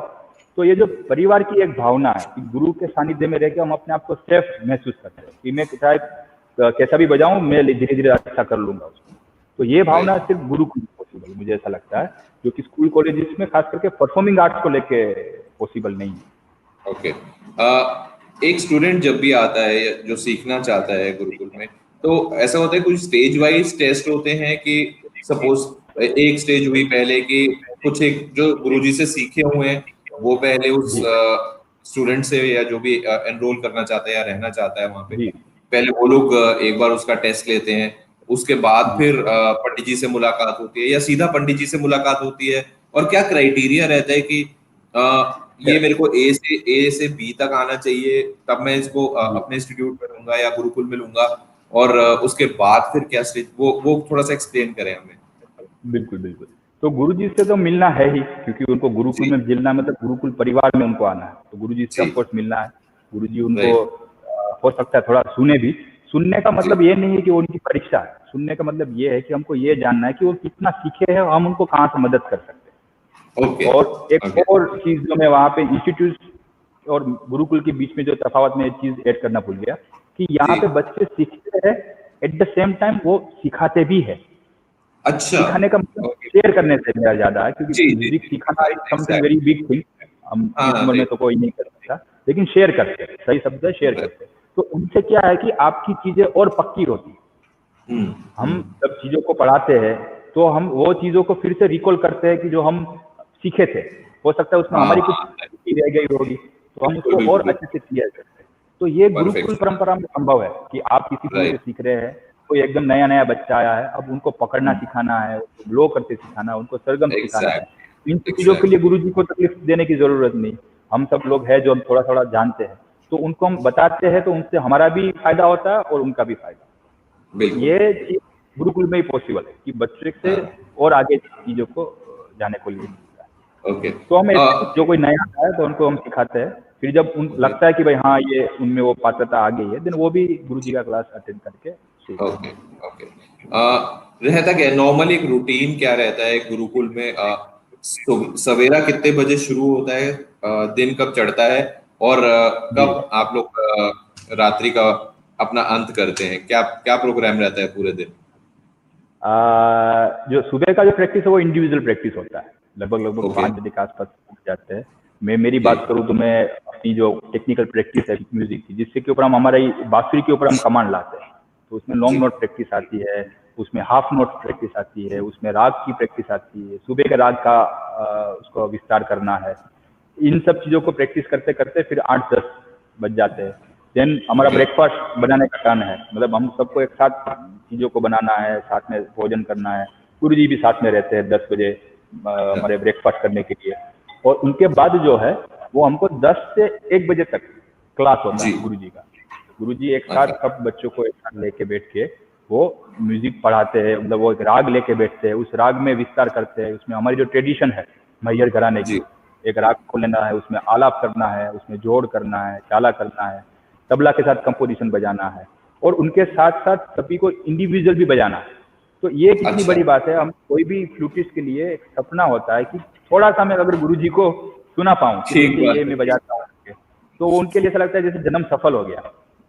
B: तो ये जो परिवार की एक भावना है कि गुरु के सानिध्य में रह के हम अपने आप को सेफ महसूस करते हैं कि मैं चाहे कैसा भी बजाऊं मैं धीरे धीरे अच्छा कर लूंगा उसको। तो ये भावना
A: राइट।
B: सिर्फ गुरु को पॉसिबल मुझे ऐसा लगता है, जो कि स्कूल कॉलेजेस में खास करके परफॉर्मिंग आर्ट्स को लेके पॉसिबल नहीं है।
A: ओके। एक स्टूडेंट जब भी आता है जो सीखना चाहता है गुरुकुल में, तो ऐसा होता है कुछ स्टेज वाइज टेस्ट होते हैं कि सपोज एक स्टेज हुई पहले कि कुछ एक जो गुरुजी से सीखे हुए हैं वो पहले उस
B: जी
A: स्टूडेंट से या जो भी एनरोल करना चाहता है या रहना चाहता है वहां पे,
B: जी
A: पहले वो लोग एक बार उसका टेस्ट लेते हैं, उसके बाद
B: जी
A: फिर पंडित जी से मुलाकात होती है या सीधा पंडित जी से मुलाकात होती है, और क्या क्राइटेरिया रहता है कि ये मेरे को ए से बी तक आना चाहिए तब मैं इसको
B: जी
A: अपने इंस्टीट्यूट में लूंगा या गुरुकुल में लूंगा, और उसके बाद फिर क्या स्टेज, वो थोड़ा सा एक्सप्लेन करें हमें।
B: बिल्कुल बिल्कुल। तो गुरु जी से तो मिलना है ही, क्योंकि उनको गुरुकुल
A: जी
B: में मिलना मतलब गुरुकुल परिवार में उनको आना है, तो गुरु जी से
A: जी।
B: ऑफकोर्स मिलना है। गुरु जी उनको
A: राइट।
B: हो सकता है थोड़ा सुने भी, सुनने का
A: जी।
B: मतलब ये नहीं है कि वो उनकी परीक्षा है, सुनने का मतलब ये है कि हमको ये जानना है कि वो कितना सीखे हैं और हम उनको कहाँ से मदद कर सकते
A: ओके।
B: हैं। और एक
A: ओके।
B: और चीज जो मैं वहाँ पे इंस्टीट्यूट और गुरुकुल के बीच में जो तफावत में एक चीज ऐड करना भूल गया कि यहाँ
A: जी।
B: पे बच्चे सीखते हैं, एट द सेम टाइम वो सिखाते भी है।
A: अच्छा।
B: सिखाने का मतलब
A: ओके।
B: शेयर करने से मेरा ज्यादा है, क्योंकि
A: जी जी
B: म्यूजिक
A: जी।
B: सिखाना is something very
A: exactly.
B: Big thing, हम
A: हाँ
B: इस उम्र में
A: राइट।
B: तो कोई नहीं कर सकता, लेकिन शेयर करते हैं, सही शब्द है शेयर करते हैं। तो उनसे क्या है कि आपकी चीजें और पक्की होती है। हम जब चीजों को पढ़ाते हैं तो हम वो चीजों को फिर से रिकॉल करते हैं कि जो हम सीखे थे, हो सकता है उसमें
A: हाँ
B: हमारी कुछ
A: हाँ।
B: त्रुटि रह गई होगी, तो हम
A: बिल्कुल
B: उसको और
A: बिल्कुल।
B: अच्छे से क्लियर करते हैं। तो ये गुरुकुल
A: परफेक्ट।
B: परंपरा में संभव है कि आप किसी गुरु से
A: राइट।
B: सीख रहे हैं, कोई एकदम नया नया बच्चा आया है, अब उनको पकड़ना सिखाना है, उनको ब्लो करते सिखाना है, उनको सरगम सिखाना है। In
A: exact.
B: चीजों के लिए
A: एग्जैक्ट।
B: गुरु जी को तकलीफ देने की जरूरत नहीं। हम सब लोग हैं जो हम थोड़ा थोड़ा जानते हैं, तो उनको हम बताते हैं, तो उनसे हमारा भी फायदा होता है और उनका भी फायदा। तो
A: बिल्कुल।
B: ये चीज गुरुकुल में ही पॉसिबल है कि बच्चे से
A: हाँ।
B: और आगे चीजों को जाने को लिए मिलता है।
A: ओके।
B: तो हम ऐसे ही जो कोई नया आता है तो उनको हम सिखाते हैं, फिर जब उन
A: ओके।
B: लगता है कि भाई हाँ ये उनमें वो पात्रता आ गई है, देन वो भी गुरु जी का क्लास अटेंड करके सीखते
A: ओके। ओके। रहता क्या नॉर्मल एक रूटीन क्या रहता है गुरुकुल में? सवेरा कितने बजे शुरू होता है, दिन कब चढ़ता है, और
B: हैं। जी
A: कब आप लोग रात्रि का अपना अंत करते हैं, क्या क्या प्रोग्राम रहता है पूरे दिन?
B: जो सुबह का जो प्रैक्टिस है वो इंडिविजुअल प्रैक्टिस होता है, लगभग लगभग
A: ओके।
B: 5 बजे के आसपास उठ जाते हैं। मैं मेरी
A: जी।
B: बात करूँ तो मैं अपनी जो टेक्निकल प्रैक्टिस है म्यूजिक की, जिससे के ऊपर हम हमारा बांसुरी के ऊपर हम कमांड लाते हैं, तो उसमें लॉन्ग नोट प्रैक्टिस आती है, उसमें हाफ नोट प्रैक्टिस आती है, उसमें राग की प्रैक्टिस आती है, सुबह के राग का उसको विस्तार करना है। इन सब चीज़ों को प्रैक्टिस करते करते फिर 8-10 बज जाते हैं। देन हमारा ब्रेकफास्ट बनाने का टर्न है, मतलब हम सबको एक साथ चीज़ों को बनाना है, साथ में भोजन करना है। गुरु जी भी साथ में रहते हैं 10 बजे हमारे ब्रेकफास्ट करने के लिए, और उनके बाद जो है वो हमको 10 से 1 बजे तक क्लास होता है गुरु जी का। गुरु जी एक साथ सब बच्चों को एक साथ लेके बैठ के वो म्यूजिक पढ़ाते हैं, मतलब वो एक राग लेके बैठते हैं, उस राग में विस्तार करते हैं। उसमें हमारी जो ट्रेडिशन है मैहर घराने की, एक राग को लेना है, उसमें आलाप करना है, उसमें जोड़ करना है, चाला करना है, तबला के साथ कंपोजिशन बजाना है, और उनके साथ साथ सभी को इंडिविजुअल भी बजाना है। तो ये कितनी बड़ी बात है। हम कोई भी फ्लूटिस्ट के लिए एक सपना होता है कि थोड़ा सा मैं अगर गुरु जी को सुना पाऊँ कि ये मैं बजाता हूँ, तो उनके लिए ऐसा लगता है जैसे जन्म सफल हो गया।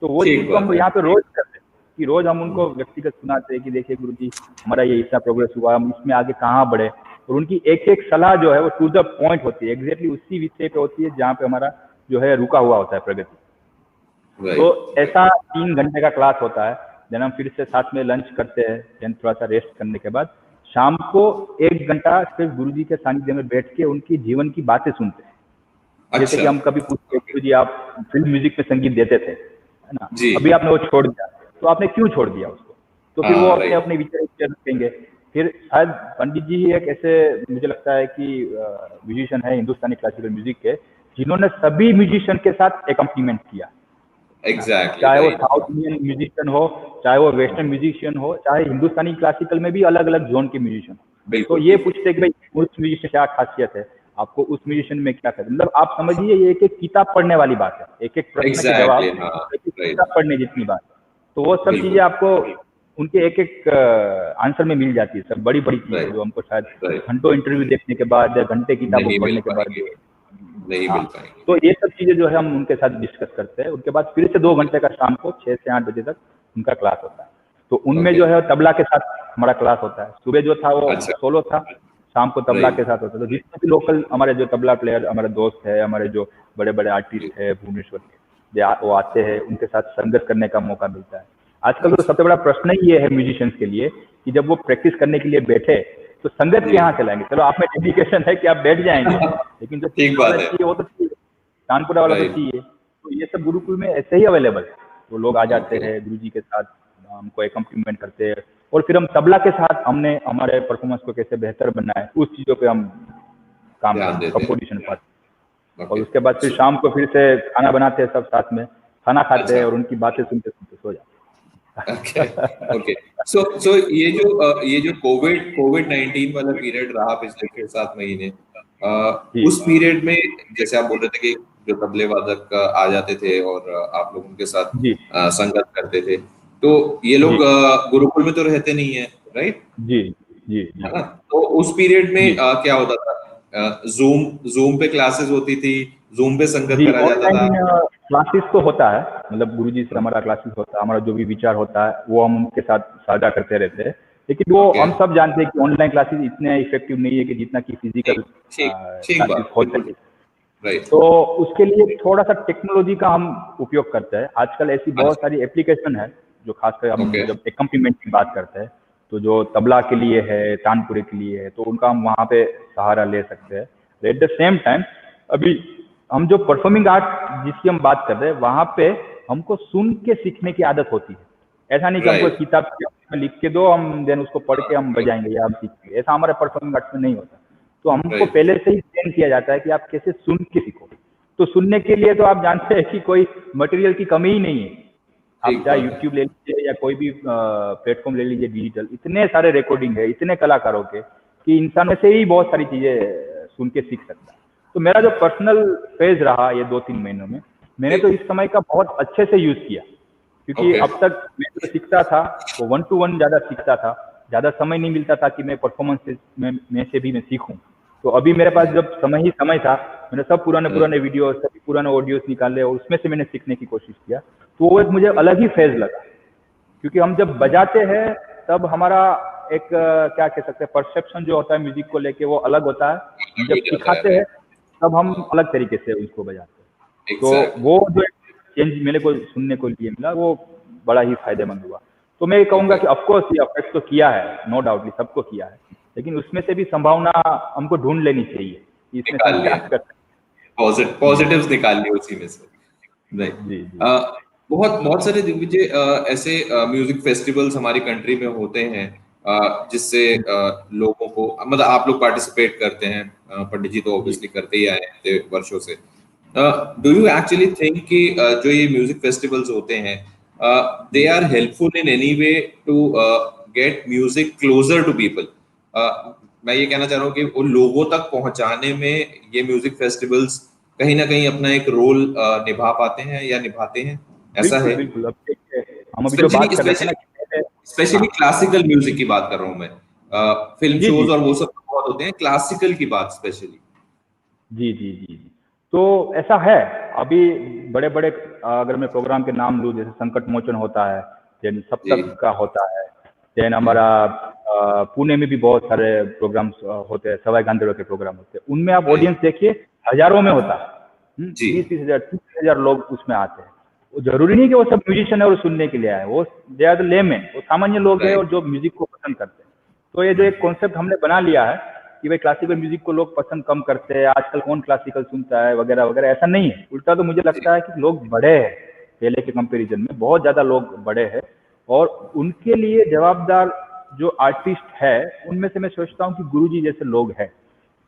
B: तो वो चीज को हम यहाँ पे रोज करते हैं कि रोज हम उनको व्यक्तिगत सुनाते हैं कि देखिए गुरु जी हमारा ये इतना प्रोग्रेस हुआ, हम इसमें आगे कहाँ बढ़े, और उनकी एक एक सलाह जो है वो टू द पॉइंट होती है, एग्जैक्टली उसी विषय पे होती है जहाँ पे हमारा जो है रुका हुआ होता है प्रगति। तो ऐसा 3 घंटे का क्लास होता है। देन हम फिर से साथ में लंच करते हैं, देन थोड़ा सा रेस्ट करने के बाद शाम को 1 घंटा सिर्फ गुरु जी के सानिध्य में बैठ के उनकी जीवन की बातें सुनते हैं। जैसे कि हम कभी पूछते गुरु जी आप फिल्म म्यूजिक में संगीत देते थे, है ना, अभी आपने वो छोड़ दिया, तो आपने क्यों छोड़ दिया उसको? तो फिर वो अपने अपने विचार रखेंगे। फिर शायद पंडित जी ही एक ऐसे मुझे लगता है कि म्यूजिशियन है हिंदुस्तानी क्लासिकल म्यूजिक के, जिन्होंने सभी म्यूजिशियन के साथ एकम्प्लीमेंट किया। चाहे वो साउथ इंडियन म्यूजिशियन हो, चाहे वो वेस्टर्न म्यूजिशियन हो, चाहे हिंदुस्तानी क्लासिकल में भी अलग अलग जोन के म्यूजिशियन हो। तो ये पूछते कि भाई उस म्यूजिशियन क्या खासियत है, आपको उस म्यूजिशियन में क्या करना, मतलब आप समझिए ये एक एक किताब पढ़ने वाली बात है, एक एक प्रश्न के जवाब एक एक किताब पढ़ने जितनी बात। तो वो सब चीजें आपको उनके एक एक आंसर में मिल जाती है, सब बड़ी बड़ी चीजें जो हमको शायद घंटों इंटरव्यू देखने के बाद या घंटे किताब पढ़ने के बाद नहीं मिल पाएंगे। तो ये सब चीजें जो है हम उनके साथ डिस्कस करते हैं। उनके बाद फिर से 2 घंटे का शाम को 6 से 8 बजे तक उनका क्लास होता है। तो उनमें जो है तबला के साथ हमारा क्लास होता है। सुबह जो था वो सोलो था, शाम को तबला के साथ होता है। तो जितने भी लोकल हमारे जो तबला प्लेयर हमारे दोस्त है, हमारे जो बड़े बड़े आर्टिस्ट है भुवनेश्वर के, वो आते हैं, उनके साथ संगत करने का मौका मिलता है। आजकल तो सबसे बड़ा प्रश्न ही ये है म्यूजिशियंस के लिए कि जब वो प्रैक्टिस करने के लिए बैठे तो संगत के यहाँ से लाएंगे। चलो आप में डेडिकेशन है कि आप बैठ जाएंगे, लेकिन जो ठीक बात है वो तो कानपुरा वाला तो चाहिए। तो ये सब गुरुकुल में ऐसे ही अवेलेबल है। तो लोग आ जाते हैं गुरु जी के साथ, हमको एकम्प्लीमेंट करते हैं, और फिर हम तबला के साथ हमने हमारे परफॉर्मेंस को कैसे बेहतर बनना है उस चीजों पे हम काम करते हैं, कंपोजिशन पर। और उसके बाद फिर शाम को फिर से खाना बनाते हैं, सब साथ में खाना खाते हैं और उनकी बातें सुनते सुनते सो जाते हैं।
A: ओके सो ये जो कोविड-19 वाला पीरियड रहा पिछले 6-7 महीने, उस पीरियड में जैसे आप बोल रहे थे कि जो तबले वादक आ जाते थे और आप लोग उनके साथ संगत करते थे, तो ये लोग गुरुकुल में तो रहते नहीं है, राइट?
B: जी जी
A: है ना? तो उस पीरियड में क्या होता था? जूम पे क्लासेस होती थी, जूम पे संगत करा जाता था।
B: क्लासेस तो होता है, मतलब गुरुजी से हमारा क्लासेस होता है, हमारा जो भी विचार होता है वो हम उनके साथ साझा करते रहते हैं। लेकिन वो हम सब जानते हैं कि ऑनलाइन क्लासेस इतने इफेक्टिव नहीं है कि जितना कि फिजिकल क्लासेस होते हैं। तो उसके लिए थोड़ा सा टेक्नोलॉजी का हम उपयोग करते हैं। आजकल ऐसी बहुत सारी एप्लीकेशन है जो खासकर हम जब एकम्प्लीमेंट की बात करते हैं तो जो तबला के लिए है, तानपुरे के लिए है, तो उनका हम वहाँ पे सहारा ले सकते हैं। एट द सेम टाइम अभी हम जो परफॉर्मिंग आर्ट जिसकी हम बात कर रहे हैं वहाँ पे हमको सुन के सीखने की आदत होती है। ऐसा नहीं कि हमको किताब में लिख के दो, हम देन उसको पढ़ के हम बजाएंगे या हम सीखेंगे, ऐसा हमारे परफॉर्मिंग आर्ट में नहीं होता। तो हमको पहले से ही ट्रेन किया जाता है कि आप कैसे सुन के सीखो। तो सुनने के लिए तो आप जानते हैं कि कोई मटेरियल की कमी ही नहीं है। आप चाहे यूट्यूब ले लीजिए या कोई भी प्लेटफॉर्म ले लीजिए डिजिटल, इतने सारे रिकॉर्डिंग है इतने कलाकारों के कि इंसान में से ही बहुत सारी चीजें सुन के सीख सकता है। तो मेरा जो पर्सनल फेज रहा ये 2-3 महीनों में, मैंने तो इस समय का बहुत अच्छे से यूज किया, क्योंकि अब तक मैं जो सीखता था वो 1-to-1 ज्यादा सीखता था, ज्यादा समय नहीं मिलता था कि मैं परफॉर्मेंस में से भी मैं सीखूं। तो अभी मेरे पास जब समय था, मैंने सब पुराने वीडियो, सभी पुराने ऑडियोज निकाले और उसमें से मैंने सीखने की कोशिश किया। तो वो एक मुझे अलग ही फेज लगा, क्योंकि हम जब बजाते हैं तब हमारा एक क्या कह सकते हैं परसेप्शन जो होता है म्यूजिक को लेके वो अलग होता है। जब सिखाते हैं तब हम अलग तरीके से उसको बजाते हैं। तो वो जो चेंज मेरे को सुनने को लिए मिला वो बड़ा ही फायदेमंद हुआ। तो मैं ये कहूंगा कि ऑफकोर्स ये अफेक्ट तो किया है, नो डाउटली सबको किया है, लेकिन उसमें से भी संभावना हमको ढूंढ लेनी चाहिए कि इसमें से हम क्या कर सकते हैं।
A: पॉजिटिव्स निकाल लिए उसी में से। राइट।
B: जी जी
A: बहुत बहुत सारे दिग्विजय ऐसे म्यूजिक फेस्टिवल्स हमारी कंट्री में होते हैं जिससे लोगों को, मतलब आप लोग पार्टिसिपेट करते हैं, पंडित जी तो ऑब्वियसली करते ही आए हैं वर्षों से। डू यू एक्चुअली थिंक कि जो ये म्यूजिक फेस्टिवल्स होते हैं they are helpful in any way to get music closer to people? मैं ये कहना चाह रहा हूँ कि उन लोगों तक पहुंचाने में ये म्यूजिक फेस्टिवल्स कहीं ना कहीं अपना एक रोल निभा पाते हैं या निभाते हैं, ऐसा
B: बिल्कुल
A: है?
B: बिल्कुल। अब देखिए, हम अभी जो बात कर रहे थे ना कि
A: स्पेशली क्लासिकल म्यूजिक की बात कर रहा हूँ मैं। फिल्म
B: जी जी
A: शोज और वो सब बहुत होते हैं, क्लासिकल की बात स्पेशली।
B: जी जी जी जी। तो ऐसा है, अभी बड़े बड़े अगर मैं प्रोग्राम के नाम लूँ, जैसे संकट मोचन होता है, जैन
A: जी
B: सप्तक का होता है, जैन
A: जी
B: हमारा पुणे में भी बहुत सारे प्रोग्राम्स होते हैं, सवाई गांधर्व के प्रोग्राम होते हैं, उनमें आप
A: जी
B: ऑडियंस देखिए हजारों में होता है,
A: जी
B: 20-30 हजार 30,000 लोग उसमें आते हैं। वो जरूरी नहीं कि वो सब म्यूजिशियन है और सुनने के लिए आए, वो दे आर द लेमैन, वो सामान्य लोग हैं और
A: राइट
B: जो म्यूजिक को पसंद करते हैं। तो ये जो एक कॉन्सेप्ट हमने बना लिया है कि भाई क्लासिकल म्यूजिक को लोग पसंद कम करते हैं, आजकल कौन क्लासिकल सुनता है वगैरह वगैरह, ऐसा नहीं है। उल्टा तो मुझे
A: जी
B: लगता है कि लोग बड़े हैं, पहले के कंपैरिजन में बहुत ज्यादा लोग बड़े हैं, और उनके लिए जवाबदार जो आर्टिस्ट है उनमें से मैं सोचता हूँ कि गुरुजी जैसे लोग हैं।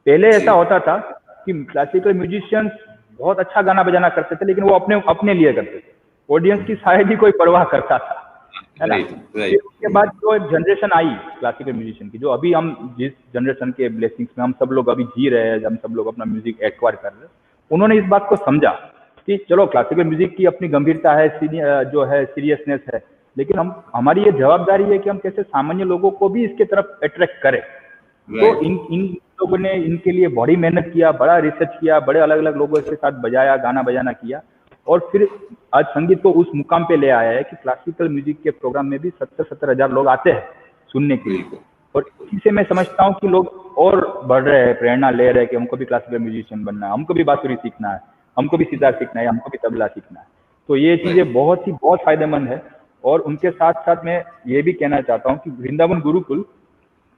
B: पहले
A: जी
B: ऐसा होता था कि क्लासिकल म्यूजिशियंस बहुत अच्छा गाना बजाना करते थे, लेकिन वो अपने अपने लिए करते थे, ऑडियंस की शायद ही कोई परवाह करता था, है ना।
A: राइट
B: फिर
A: राइट
B: उसके बाद जो एक जनरेशन आई क्लासिकल म्यूजिशियन की, जो अभी हम जिस जनरेशन के ब्लेसिंग्स में हम सब लोग अभी जी रहे हैं, हम सब लोग अपना म्यूजिक एक्वायर कर रहे हैं, उन्होंने इस बात को समझा कि चलो क्लासिकल म्यूजिक की अपनी गंभीरता है, जो है सीरियसनेस है, लेकिन हम हमारी ये जवाबदारी है कि हम कैसे सामान्य लोगों को भी इसके तरफ अट्रैक्ट करें। तो
A: राइट
B: इन इन लोगों ने इनके लिए बड़ी मेहनत किया, बड़ा रिसर्च किया, बड़े अलग अलग लोगों के साथ बजाया, गाना बजाना किया, और फिर आज संगीत को उस मुकाम पे ले आया है कि क्लासिकल म्यूजिक के प्रोग्राम में भी 70-70 हजार लोग आते हैं सुनने के लिए।
A: बिल्कुल
B: और इसी से मैं समझता हूँ कि लोग और बढ़ रहे हैं, प्रेरणा ले रहे हैं कि हमको भी क्लासिकल म्यूजिशियन बनना है, हमको भी बांसुरी सीखना है, हमको भी सितार सीखना है, हमको भी तबला सीखना है। तो ये
A: राइट
B: चीजें बहुत फायदेमंद है। और उनके साथ साथ मैं ये भी कहना चाहता हूँ कि वृंदावन गुरुकुल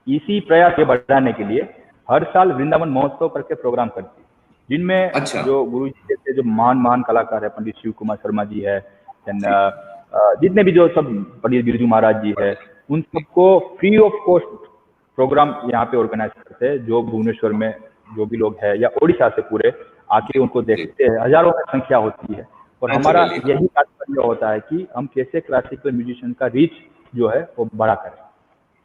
B: इसी प्रयास के बढ़ाने के लिए हर साल वृंदावन महोत्सव करके प्रोग्राम करती है, जिनमें
A: अच्छा
B: जो गुरु जी जैसे जो महान महान कलाकार है, पंडित शिव कुमार शर्मा जी है,
A: जी
B: जितने भी जो सब पंडित बिरजू महाराज जी है, उन सबको फ्री ऑफ कॉस्ट प्रोग्राम यहाँ पे ऑर्गेनाइज करते हैं। जो भुवनेश्वर में जो भी लोग है या ओडिशा से पूरे आके उनको
A: जी
B: देखते हैं, हजारों में संख्या होती है। और हमारा
A: नेचुरली हाँ
B: यही तात्पर्य होता है कि हम कैसे क्लासिकल म्यूजिशियन का रीच जो है वो बड़ा करें।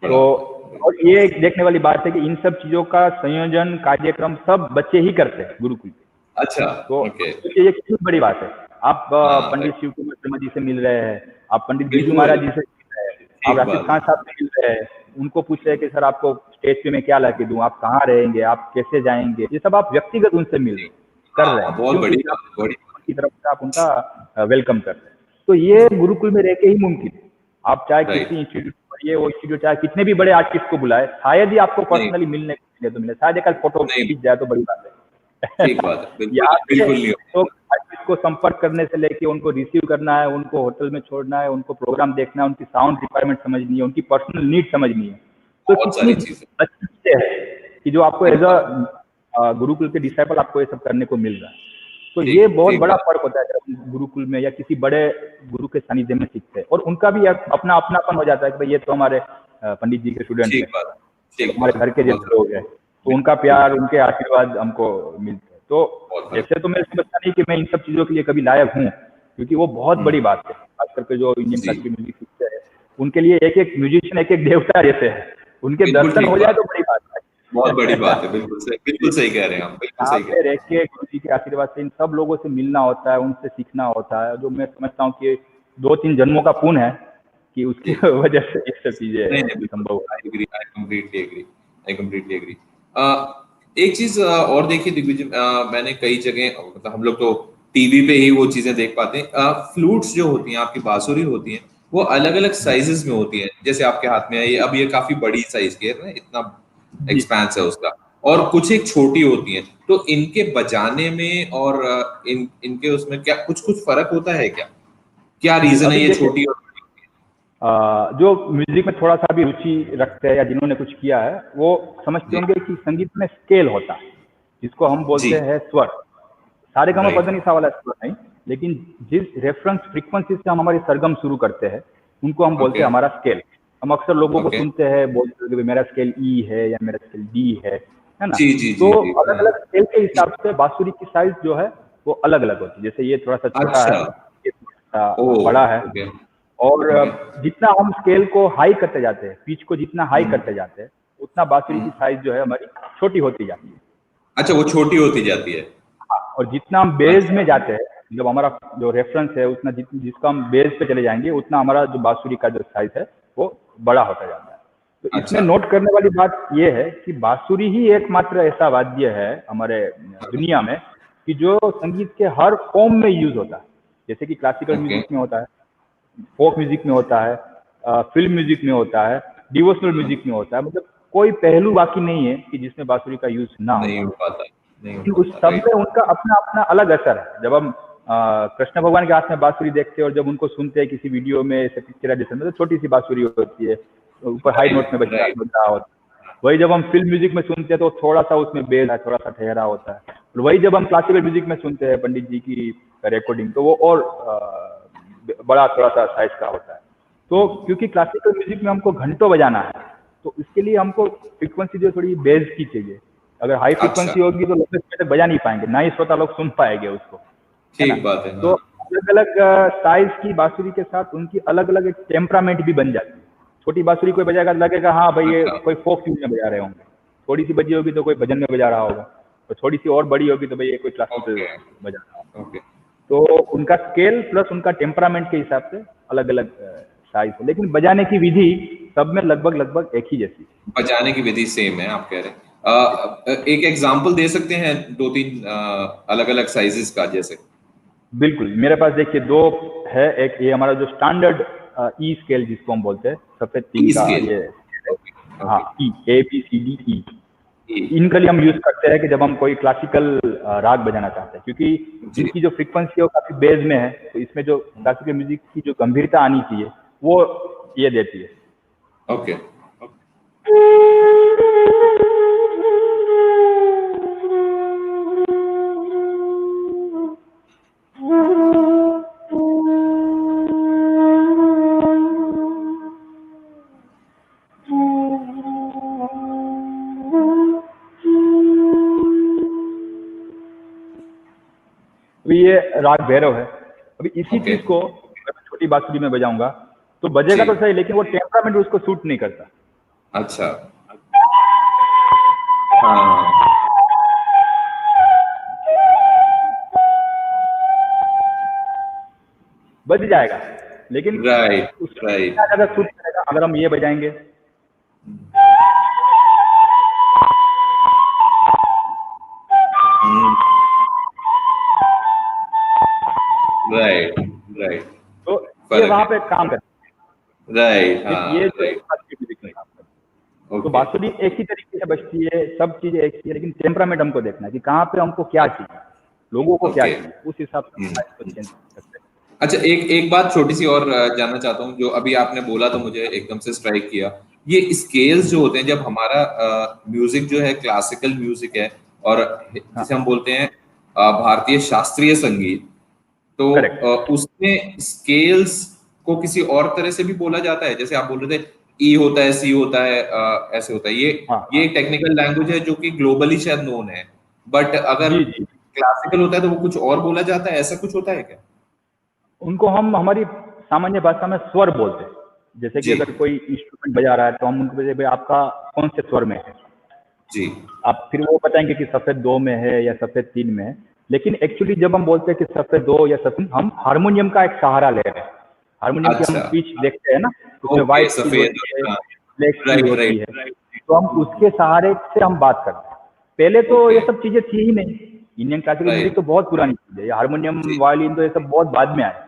A: बड़ा
B: तो
A: होता है।
B: और ये एक देखने वाली बात है कि इन सब चीजों का संयोजन कार्यक्रम सब बच्चे ही करते हैं गुरुकुल पे।
A: अच्छा
B: तो
A: ओके
B: ये कितनी बड़ी बात है। आप
A: हाँ
B: पंडित
A: राइट
B: शिव कुमार शर्मा जी से मिल रहे हैं, आप पंडित बिरजू
A: बिल्कुल
B: महाराज जी से मिल रहे हैं, आप
A: ठीक
B: राशिद
A: बात
B: खान साहब से मिल रहे हैं, उनको पूछ रहे हैं कि सर आपको स्टेज पे मैं क्या ला के दूं, आप कहाँ रहेंगे, आप कैसे जाएंगे, ये सब आप व्यक्तिगत उनसे मिल रहे कर रहे
A: हाँ
B: हैं,
A: बहुत
B: क्योंकि
A: बड़ी बात बड़ी
B: की तरफ से आप उनका वेलकम कर रहे हैं। तो ये गुरुकुल में रह के ही मुमकिन है। आप चाहे
A: राइट
B: किसी इंस्टीट्यूट पढ़िए, वो इंस्टीट्यूट चाहे कितने भी बड़े आर्टिस्ट को बुलाए, शायद ही आपको
A: नहीं
B: पर्सनली मिलने को मिले तो मिले, शायद एक फोटो
A: नहीं
B: खींच जाए तो बड़ी बात है।
A: ठीक बात है बिल्कुल
B: यहाँ पे
A: बिल्कुल नहीं
B: तो
A: होगा।
B: आर्टिस्ट को संपर्क करने से लेके उनको रिसीव करना है, उनको होटल में छोड़ना है, उनको प्रोग्राम देखना है, उनकी साउंड रिक्वायरमेंट समझनी है, उनकी पर्सनल नीड समझनी है। तो
A: बहुत
B: कितनी
A: सारी चीजें
B: अच्छी चीज़ है कि जो आपको
A: ठीक
B: एज
A: बात
B: अ गुरुकुल के डिसाइपल आपको ये सब करने को मिल रहा है। तो ये
A: ठीक
B: बहुत
A: ठीक
B: बड़ा
A: बात
B: फर्क होता है जब हम गुरुकुल में या किसी बड़े गुरु के सानिध्य में सीखते हैं, और उनका भी अपना अपनापन हो जाता है कि भाई ये तो हमारे पंडित जी के स्टूडेंट
A: ठीक
B: है,
A: बात
B: तो
A: ठीक
B: हमारे
A: बात
B: घर के
A: बहुत
B: जैसे लोग हैं, तो उनका प्यार, उनके आशीर्वाद हमको मिलते हैं। तो
A: बहुत
B: ऐसे तो मैं समझता नहीं कि मैं इन सब चीज़ों के लिए कभी लायक हूँ, क्योंकि वो बहुत बड़ी बात है। खास करके जो इंडियन
A: जी
B: क्लासिकल म्यूजिक सीखते हैं, उनके लिए एक एक म्यूजिशियन एक एक देवता जैसे है, उनके
A: बिल्कुल
B: दर्शन
A: ठीक
B: हो जाए
A: बात
B: तो बड़ी बात
A: बहुत बड़ी बात
B: है।
A: है बिल्कुल सही कह रहे हैं आप बिल्कुल
B: यहाँ
A: सही कह
B: पे
A: रहे
B: रह के गुरु जी के आशीर्वाद से इन सब लोगों से मिलना होता है, उनसे सीखना होता है, जो मैं समझता हूँ कि 2-3 जन्मों का पुण्य है कि उसकी
A: हैं जी
B: वजह से ये सब
A: नहीं
B: चीजें
A: नहीं बिल्कुल
B: संभव
A: I agree I completely agree I completely agree. एक चीज और देखिए दिग्विजय, मैंने कई जगह, मतलब हम लोग तो टीवी पे ही वो चीजें देख पाते हैं, फ्लूट्स जो होती हैं आपकी बांसुरी होती हैं वो अलग अलग
B: जी
A: साइजेस में होती हैं, जैसे आपके हाथ में है ये, अब ये काफी बड़ी साइज की है ना, इतना
B: जी
A: एक्सपेंस है उसका, और कुछ एक छोटी होती हैं, तो इनके बजाने में और इनके उसमें क्या कुछ कुछ फर्क होता है क्या? क्या रीजन है
B: अभी
A: ये
B: देखिए,
A: छोटी और बड़ी?
B: जो म्यूजिक में थोड़ा सा भी रुचि रखते हैं या जिन्होंने कुछ किया है वो समझते होंगे कि संगीत में स्केल होता है जिसको हम
A: जी
B: बोलते हैं स्वर। सारे गामा
A: राइट
B: पद नहीं सा वाला स्वर नहीं, लेकिन जिस रेफरेंस फ्रीक्वेंसी से हम हमारी सरगम शुरू करते हैं उनको हम बोलते
A: ओके
B: हैं हमारा स्केल। हम अक्सर लोगों को
A: ओके
B: सुनते हैं बोलते हैं कि भाई मेरा स्केल ई है या मेरा स्केल डी है ना।
A: जी जी
B: तो
A: जी जी
B: अलग अलग स्केल के हिसाब से बांसुरी की साइज जो है वो अलग अलग होती है। जैसे ये थोड़ा सा छोटा है,
A: अच्छा
B: ये थोड़ा
A: ओ
B: सा बड़ा है।
A: ओके
B: और
A: ओके
B: जितना हम स्केल को हाई करते जाते हैं, पिच को जितना हाई करते जाते हैं, उतना बांसुरी की
A: हम्म,
B: साइज जो है हमारी छोटी होती जाती है।
A: अच्छा वो छोटी होती जाती है
B: हाँ, और जितना हम बेस में
A: अच्छा
B: जाते हैं, जब हमारा जो रेफरेंस है उतना जिसका हम बेस पे चले जाएंगे उतना हमारा जो बांसुरी का जो साइज है वो बड़ा होता जाता है। तो इसमें
A: अच्छा
B: नोट करने वाली बात यह है कि बांसुरी ही एकमात्र ऐसा वाद्य है हमारे दुनिया में कि जो संगीत के हर फॉर्म में यूज होता है। जैसे कि क्लासिकल
A: ओके
B: म्यूजिक में होता है, फोक म्यूजिक में होता है, फिल्म म्यूजिक में होता है, डिवोशनल म्यूजिक में होता है। मतलब कोई पहलू बाकी नहीं है कि जिसमें बांसुरी का यूज ना
A: नहीं
B: होता।
A: हो पाता नहीं हो
B: लेकिन उस
A: पाता
B: सब
A: राइट
B: में उनका अपना अपना अलग असर है। जब हम कृष्ण भगवान के हाथ में बांसुरी देखते हैं और जब उनको सुनते हैं किसी वीडियो में ऐसे पिक्चराइजेशन में, तो छोटी सी बांसुरी होती है, ऊपर हाई नोट में
A: राइट
B: बज
A: राइट
B: रहा होता है। वही जब हम फिल्म म्यूजिक में सुनते हैं तो थोड़ा सा उसमें बेस है, थोड़ा सा ठहरा होता है। और वही जब हम क्लासिकल म्यूजिक में सुनते हैं पंडित जी की रिकॉर्डिंग, तो वो और बड़ा थोड़ा सा साइज का होता है। तो क्योंकि क्लासिकल म्यूजिक में हमको घंटों बजाना है, तो इसके लिए हमको फ्रीक्वेंसी जो थोड़ी बेस की चाहिए। अगर हाई
A: अच्छा
B: फ्रीक्वेंसी होगी तो लंबे समय तक बजा नहीं पाएंगे, ना ही श्रोता लोग सुन पाएंगे उसको, है ना।
A: ठीक बात है
B: तो
A: हाँ
B: अलग अलग साइज की बांसुरी के साथ उनकी अलग अलग एक टेम्परामेंट भी बन जाती है। छोटी बांसुरी कोई बजाएगा लगेगा हाँ भाई ये
A: अच्छा
B: कोई फोक ट्यून में बजा रहे होंगे, थोड़ी सी बजी होगी तो कोई भजन में बजा रहा होगा, और थोड़ी सी और बड़ी होगी तो भाई ये कोई क्लासिकल
A: ओके
B: बजा रहा होगा।
A: ओके
B: तो उनका स्केल प्लस उनका टेम्परामेंट के हिसाब से अलग अलग साइज है, लेकिन बजाने की विधि सब में लगभग लगभग एक ही जैसी
A: बचाने की विधि सेम है आप कह रहे हैं एक एग्जांपल दे सकते हैं दो तीन अलग अलग साइजेस का जैसे
B: है। बिल्कुल, मेरे पास देखिए दो है। एक ये हमारा जो स्टैंडर्ड ई स्केल जिसको हम बोलते हैं, सफेद तीन
A: ई
B: का
A: स्केल
B: ये scale है।
A: ओके
B: हाँ,
A: okay
B: E, A B C D E.
A: E
B: इनके लिए हम यूज करते हैं कि जब हम कोई क्लासिकल राग बजाना चाहते हैं, क्योंकि
A: जी
B: इनकी जो फ्रीक्वेंसी है वो काफी बेस में है, तो इसमें जो क्लासिकल म्यूजिक की जो गंभीरता आनी चाहिए वो ये देती है।
A: ओके
B: अभी ये राग भैरव है। अभी इसी
A: ओके
B: चीज को अगर मैं छोटी बांसुरी में बजाऊंगा तो
A: जी
B: बजेगा तो सही, लेकिन वो टेम्परामेंट उसको सूट नहीं करता।
A: अच्छा हाँ
B: बज जाएगा, लेकिन
A: राइट
B: उसको
A: राइट
B: क्या ज्यादा सूट करेगा अगर हम ये बजाएंगे।
A: राइट राइट
B: तो ये
A: फर्क
B: वहां
A: है
B: पे काम करता
A: राइट
B: है,
A: हाँ
B: लेकिन ये जो
A: राइट
B: क्लासिकल म्यूजिक में काम करता है। तो
A: ओके
B: बांसुरी एक ही तरीके से बजती है, सब चीजें एक ही है, लेकिन टेम्परामेंट हमको देखना है कि कहाँ पे हमको क्या चाहिए, लोगों को क्या
A: ओके
B: चाहिए, उस हिसाब से हम साइज को चेंज कर सकते हैं।
A: अच्छा एक एक बात छोटी सी और जानना चाहता हूँ जो अभी आपने बोला तो मुझे एकदम से स्ट्राइक किया ये स्केल्स जो होते हैं जब हमारा म्यूजिक जो है क्लासिकल म्यूजिक है और
B: हाँ,
A: जिसे हम बोलते हैं भारतीय शास्त्रीय संगीत तो
B: करेक्ट।
A: उसमें स्केल्स को किसी और तरह से भी बोला जाता है जैसे आप बोल रहे थे ई होता है सी होता है ऐसे होता है
B: हाँ
A: ये
B: हाँ,
A: एक टेक्निकल लैंग्वेज है जो कि ग्लोबली शायद नोन है बट अगर
B: जी जी।
A: क्लासिकल होता है तो वो कुछ और बोला जाता है ऐसा कुछ होता है क्या
B: उनको हम हमारी सामान्य भाषा में स्वर बोलते हैं। जैसे कि
A: जी
B: अगर कोई इंस्ट्रूमेंट बजा रहा है तो हम उनको बोलते हैं भाई आपका कौन से स्वर में है।
A: जी
B: आप फिर वो बताएंगे कि सफेद दो में है या सफेद तीन में है। लेकिन एक्चुअली जब हम बोलते हैं कि सफेद दो या सफेद, हम हारमोनियम का एक सहारा ले रहे हैं। हारमोनियम की हम
A: अच्छा
B: पिच देखते हैं ना, उसमें
A: ओके
B: व्हाइट कीज
A: सफेद
B: होती है,
A: हाँ
B: ब्लैक कीज
A: राइट
B: होती
A: राइट
B: है। तो हम उसके सहारे से हम बात करते हैं। पहले तो
A: ओके
B: ये सब चीजें थी ही नहीं। इंडियन क्लासिकल म्यूजिक
A: राइट
B: तो बहुत पुरानी चीज है, ये हारमोनियम
A: जी
B: वायलिन तो ये सब बहुत बाद में आए।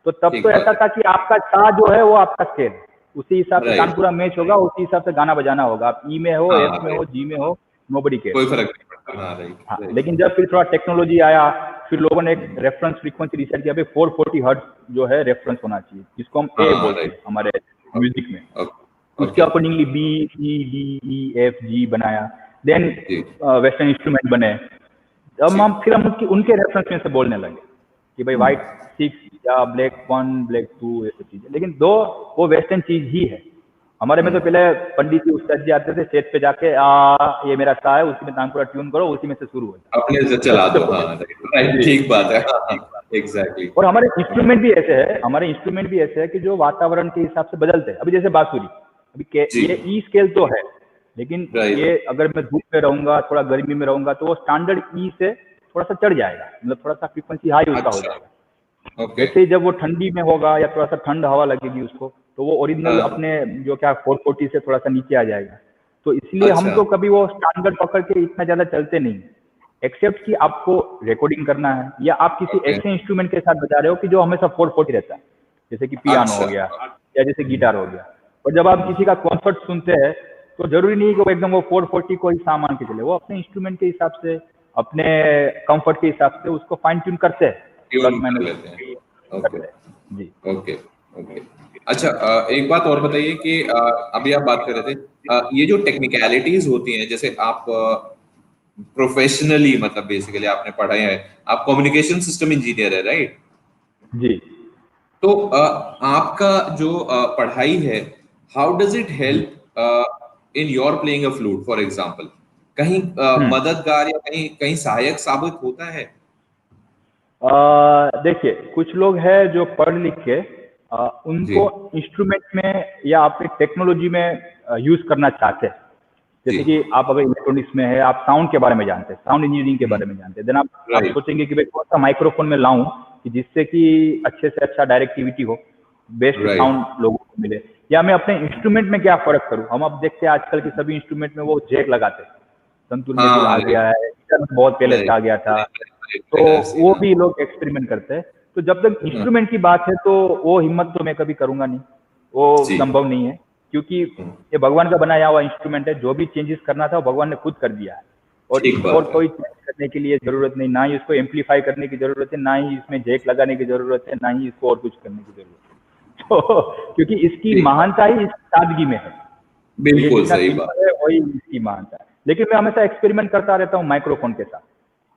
B: तो तब तो
A: ठीक बात
B: ऐसा था कि आपका सा जो है वो आपका स्केल, उसी हिसाब
A: है
B: से तान
A: राइट
B: पूरा मैच होगा, उसी हिसाब से गाना बजाना होगा। आप ई में हो,
A: हाँ
B: एफ में हो,
A: राइट
B: जी में हो, नोबडी केयर।
A: कोई फर्क नहीं पड़ता हाँ राइट
B: हाँ,
A: राइट
B: लेकिन जब फिर थोड़ा टेक्नोलॉजी आया, फिर लोगों ने एक रेफरेंस फ्रीक्वेंसी डिसाइड किया, भाई 440 हर्ट्ज जो है रेफरेंस होना चाहिए, जिसको हम ए
A: हाँ
B: बोलते हैं
A: राइट
B: हमारे म्यूजिक में।
A: ओके
B: उसके accordingly B C D E F G बनाया, देन वेस्टर्न इंस्ट्रूमेंट बने। अब फिर हम उनके रेफरेंस में से बोलने लगे कि भाई व्हाइट 6 या ब्लैक 1 ब्लैक 2 ये सब चीजें, लेकिन दो वो वेस्टर्न चीज ही है। हमारे में तो पहले पंडित जी उस्ताद जी आते थे स्टेज पे जाके, ये मेरा सा है, उसी में तानपुरा ट्यून करो, उसी में से शुरू हो जाए,
A: अपने से चला दो। हाँ राइट, ठीक बात है, एग्जैक्टली।
B: और हमारे इंस्ट्रूमेंट भी ऐसे है कि जो वातावरण के हिसाब से बदलते हैं। अभी जैसे बांसुरी, ये ई स्केल तो है, लेकिन ये अगर मैं धूप में रहूंगा, थोड़ा गर्मी में रहूंगा, तो वो स्टैंडर्ड ई से थोड़ा सा चढ़ जाएगा, मतलब थोड़ा सा फ्रीक्वेंसी हाई उसका हो जाएगा। जैसे ही जब वो ठंडी में होगा या थोड़ा सा ठंड हवा लगेगी उसको, तो वो ओरिजिनल अपने जो क्या 440 से थोड़ा सा नीचे आ जाएगा। तो इसलिए हम तो कभी वो स्टैंडर्ड पकड़ के इतना ज्यादा चलते नहीं, एक्सेप्ट कि आपको रिकॉर्डिंग करना है या आप किसी ऐसे इंस्ट्रूमेंट के साथ बजा रहे हो कि जो हमेशा 440 रहता है, जैसे कि पियानो हो गया या जैसे गिटार हो गया। और जब आप किसी का कॉन्सर्ट सुनते हैं तो जरूरी नहीं कि वो एकदम वो 440 को ही सामान के चले, वो अपने इंस्ट्रूमेंट के हिसाब से, अपने कंफर्ट के हिसाब से उसको फाइन ट्यून करते हैं।
A: जी ओके ओके। अच्छा, एक बात और बताइए कि अभी आप बात कर रहे थे ये जो टेक्निकलिटीज होती हैं, जैसे आप प्रोफेशनली मतलब बेसिकली आपने पढ़ा है, आप कम्युनिकेशन सिस्टम इंजीनियर है, राइट?
B: जी।
A: तो आपका जो पढ़ाई है, how does it help in your playing a flute for example? कहीं मददगार या कहीं कहीं सहायक साबित होता है?
B: देखिए, कुछ लोग हैं जो पढ़ लिख के उनको इंस्ट्रूमेंट में या अपनी टेक्नोलॉजी में यूज करना चाहते हैं। जैसे कि आप अगर इलेक्ट्रॉनिक्स में है, आप साउंड के बारे में जानते हैं, साउंड इंजीनियरिंग के बारे में जानते हैं, देन आप सोचेंगे कि भाई कौन सा माइक्रोफोन में लाऊं कि जिससे कि अच्छे से अच्छा डायरेक्टिविटी हो, बेस्ट साउंड लोगों को मिले, या मैं अपने इंस्ट्रूमेंट में क्या फर्क करूं। हम अब देखते हैं आजकल के सभी इंस्ट्रूमेंट में वो जैक लगाते हैं, संतूर में भी आ गया है, बहुत पहले से आ गया था, तो वो भी लोग एक्सपेरिमेंट करते हैं। तो जब तक इंस्ट्रूमेंट की बात है तो वो हिम्मत तो मैं कभी करूंगा नहीं, वो संभव नहीं है, क्योंकि ये भगवान का बनाया हुआ इंस्ट्रूमेंट है। जो भी चेंजेस करना था वो भगवान ने खुद कर दिया है, और कोई चेंज करने के लिए जरूरत नहीं, ना ही इसको एम्पलीफाई करने की जरूरत है, ना ही इसमें जैक लगाने की जरूरत है, ना ही इसको और कुछ करने की जरूरत है। तो क्योंकि इसकी महानता ही इस सादगी में है,
A: बिल्कुल सही बात
B: है, वही इसकी महानता है। लेकिन मैं हमेशा एक्सपेरिमेंट करता रहता हूँ माइक्रोफोन के साथ।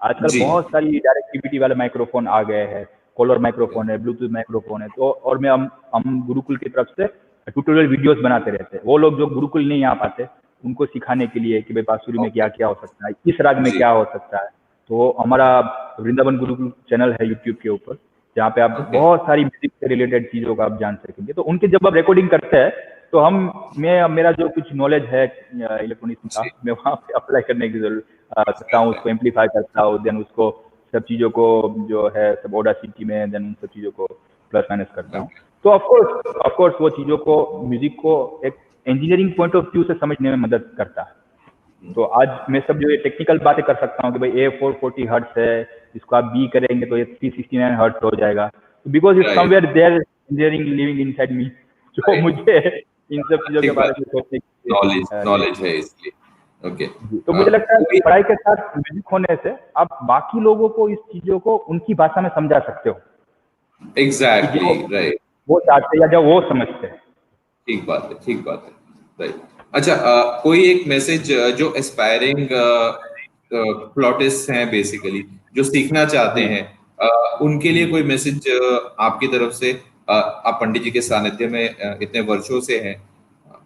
B: आजकल बहुत सारी डायरेक्टिविटी वाले माइक्रोफोन आ गए हैं, कॉलर माइक्रोफोन है, ब्लूटूथ माइक्रोफोन है, तो और मैं हम गुरुकुल की तरफ से ट्यूटोरियल वीडियोस बनाते रहते हैं। वो लोग जो गुरुकुल नहीं आ पाते उनको सिखाने के लिए कि भाई बांसुरी में क्या क्या हो सकता है, इस राग में क्या हो सकता है। तो हमारा वृंदावन गुरुकुल चैनल है यूट्यूब के ऊपर, जहाँ पे आप बहुत सारी म्यूजिक से रिलेटेड चीजों का आप जान सकेंगे। तो उनके जब आप रिकॉर्डिंग करते हैं तो मेरा जो कुछ नॉलेज है इलेक्ट्रॉनिक्स का, मैं वहाँ पे अप्लाई करने की जरूरत करता हूँ, उसको एम्पलीफाई करता हूँ, देन उसको सब चीज़ों को जो है सब ऑडासिटी में, देन उन सब चीज़ों को प्लस माइनस करता हूँ। तो ऑफकोर्स वो चीज़ों को, म्यूजिक को एक इंजीनियरिंग पॉइंट ऑफ व्यू से समझने में मदद करता है। तो आज मैं सब जो ये टेक्निकल बातें कर सकता हूँ कि भाई ए 440 हर्ट्ज है, इसको आप बी करेंगे तो ये 369 हर्ट्ज हो जाएगा, because it's somewhere their engineering living inside me, जो मुझे इन सब चीज़ों के बारे में सोचने की
A: नॉलेज है इसलिए। ओके,
B: तो मुझे लगता है कि पढ़ाई के साथ म्यूजिक होने से आप बाकी लोगों को इस चीजों को उनकी भाषा में समझा सकते हो।
A: एग्जैक्टली, राइट,
B: वो चाहते या जो वो समझते हैं।
A: ठीक बात है, ठीक बात है, राइट। अच्छा, कोई एक मैसेज जो एस्पायरिंग फ्लॉटिस्ट हैं बेसिकली, जो सीखना चाहते हैं, उनके लिए कोई मैसेज आपकी तरफ से? आप पंडित जी के सानिध्य में इतने वर्षों से हैं,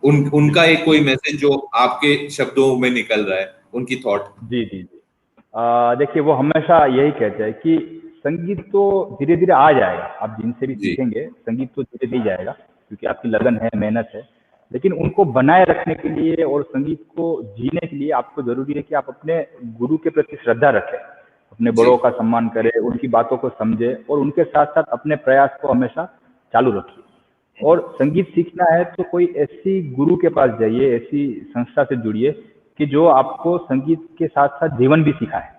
A: उनका एक कोई मैसेज जो आपके शब्दों में निकल रहा है, उनकी थॉट?
B: जी जी जी, देखिए, वो हमेशा यही कहते हैं कि संगीत तो धीरे धीरे आ जाएगा, आप जिनसे भी सीखेंगे संगीत तो धीरे धीरे जाएगा, क्योंकि आपकी लगन है, मेहनत है। लेकिन उनको बनाए रखने के लिए और संगीत को जीने के लिए आपको जरूरी है कि आप अपने गुरु के प्रति श्रद्धा रखें, अपने बड़ों का सम्मान करें, उनकी बातों को समझे, और उनके साथ साथ अपने प्रयास को हमेशा चालू रखिए। और संगीत सीखना है तो कोई ऐसी गुरु के पास जाइए, ऐसी संस्था से जुड़िए कि जो आपको संगीत के साथ साथ जीवन भी सिखाए।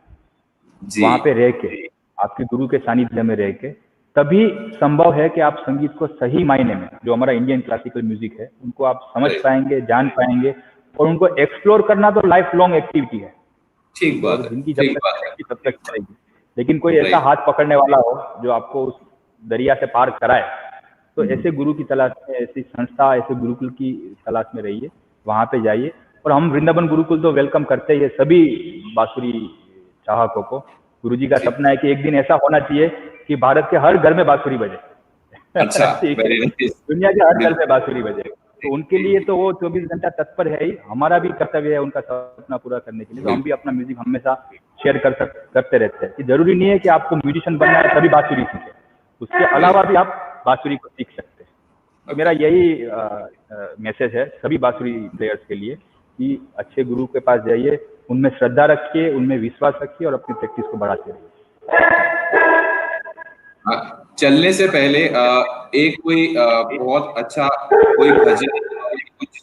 B: वहां पे रह के, आपके गुरु के सानिध्य में रह के, तभी संभव है कि आप संगीत को सही मायने में, जो हमारा इंडियन क्लासिकल म्यूजिक है, उनको आप समझ पाएंगे, जान पाएंगे। और उनको एक्सप्लोर करना तो लाइफ लॉन्ग एक्टिविटी है,
A: ठीक बात है,
B: जिंदगी जब तक चलेगी। लेकिन कोई ऐसा हाथ पकड़ने वाला हो जो आपको उस दरिया से पार कराए, तो ऐसे गुरु की तलाश में, ऐसी संस्था, ऐसे गुरुकुल की तलाश में रहिए, वहाँ पे जाइए। और हम वृंदावन गुरुकुल तो वेलकम करते ही है सभी बांसुरी चाहकों को। गुरुजी का सपना है कि एक दिन ऐसा होना चाहिए कि भारत के हर घर में बांसुरी बजे।
A: अच्छा,
B: ठीक है,
A: वेरी नाइस।
B: दुनिया के हर घर में बांसुरी बजे। तो उनके लिए तो वो 24 घंटा तत्पर है ही। हमारा भी कर्तव्य है उनका सपना पूरा करने के लिए। तो हम भी अपना म्यूजिक हमेशा शेयर करते रहते हैं कि जरूरी नहीं है कि आपको म्यूजिशियन बनना है तभी बांसुरी सीखे, उसके अलावा भी आप बांसुरी को सीख सकते हैं। तो मेरा यही मैसेज है सभी बांसुरी प्लेयर्स के लिए कि अच्छे गुरु के पास जाइए, उनमें श्रद्धा रखिए, उनमें विश्वास रखिए और अपनी प्रैक्टिस को बढ़ाते रहिए।
A: चलने से पहले एक कोई बहुत अच्छा कोई भजन कुछ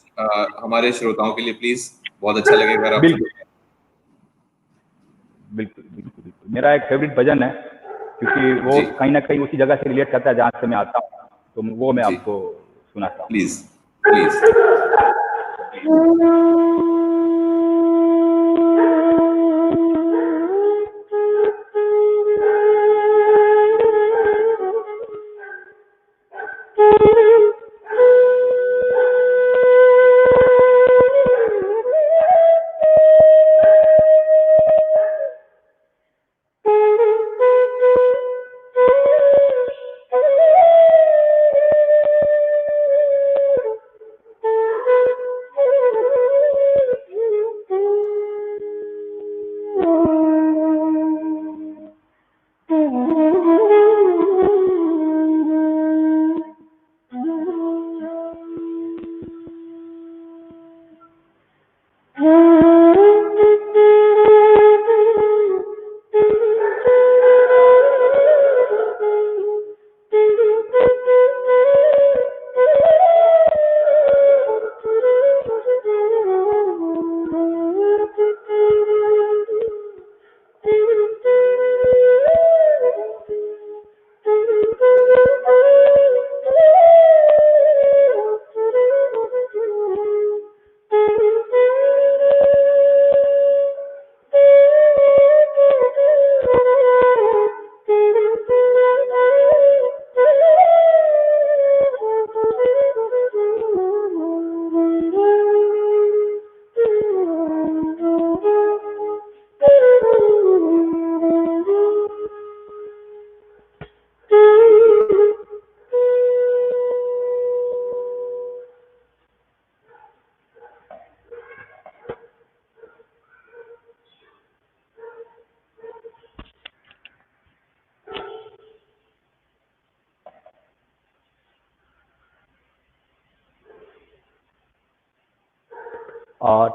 A: हमारे श्रोताओं के लिए प्लीज, बहुत अच्छा लगेगा अगर आप
B: बिल्कुल बिल्कुल बिल्कुल बिल्कुल। मेरा एक फेवरेट भजन है, क्योंकि वो
A: जी
B: कहीं ना कहीं उसी जगह से रिलेट करता है जहाँ से मैं आता हूँ, तो वो मैं
A: जी,
B: आपको सुनाता हूँ।
A: Please please.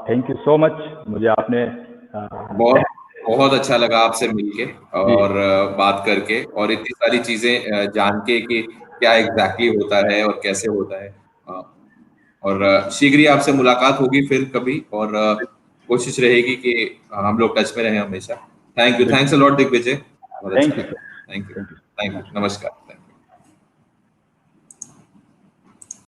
B: Thank you so much. मुझे आपने
A: बहुत बहुत अच्छा लगा आपसे मिलके
B: जी
A: और बात करके और इतनी सारी चीजें जान के कि क्या एग्जैक्टली होता है और कैसे होता है। और शीघ्र ही आपसे मुलाकात होगी फिर कभी, और कोशिश रहेगी कि हम लोग टच में रहें हमेशा। थैंक यू, थैंक्स अ
B: बिल्कुल।
A: लॉट दिग्विजय, बहुत अच्छा
B: थैंक यू
A: लगा।
B: Sir.
A: Thank you,
B: thank you.
A: Thank you,
B: नमस्कार।
A: नमस्कार।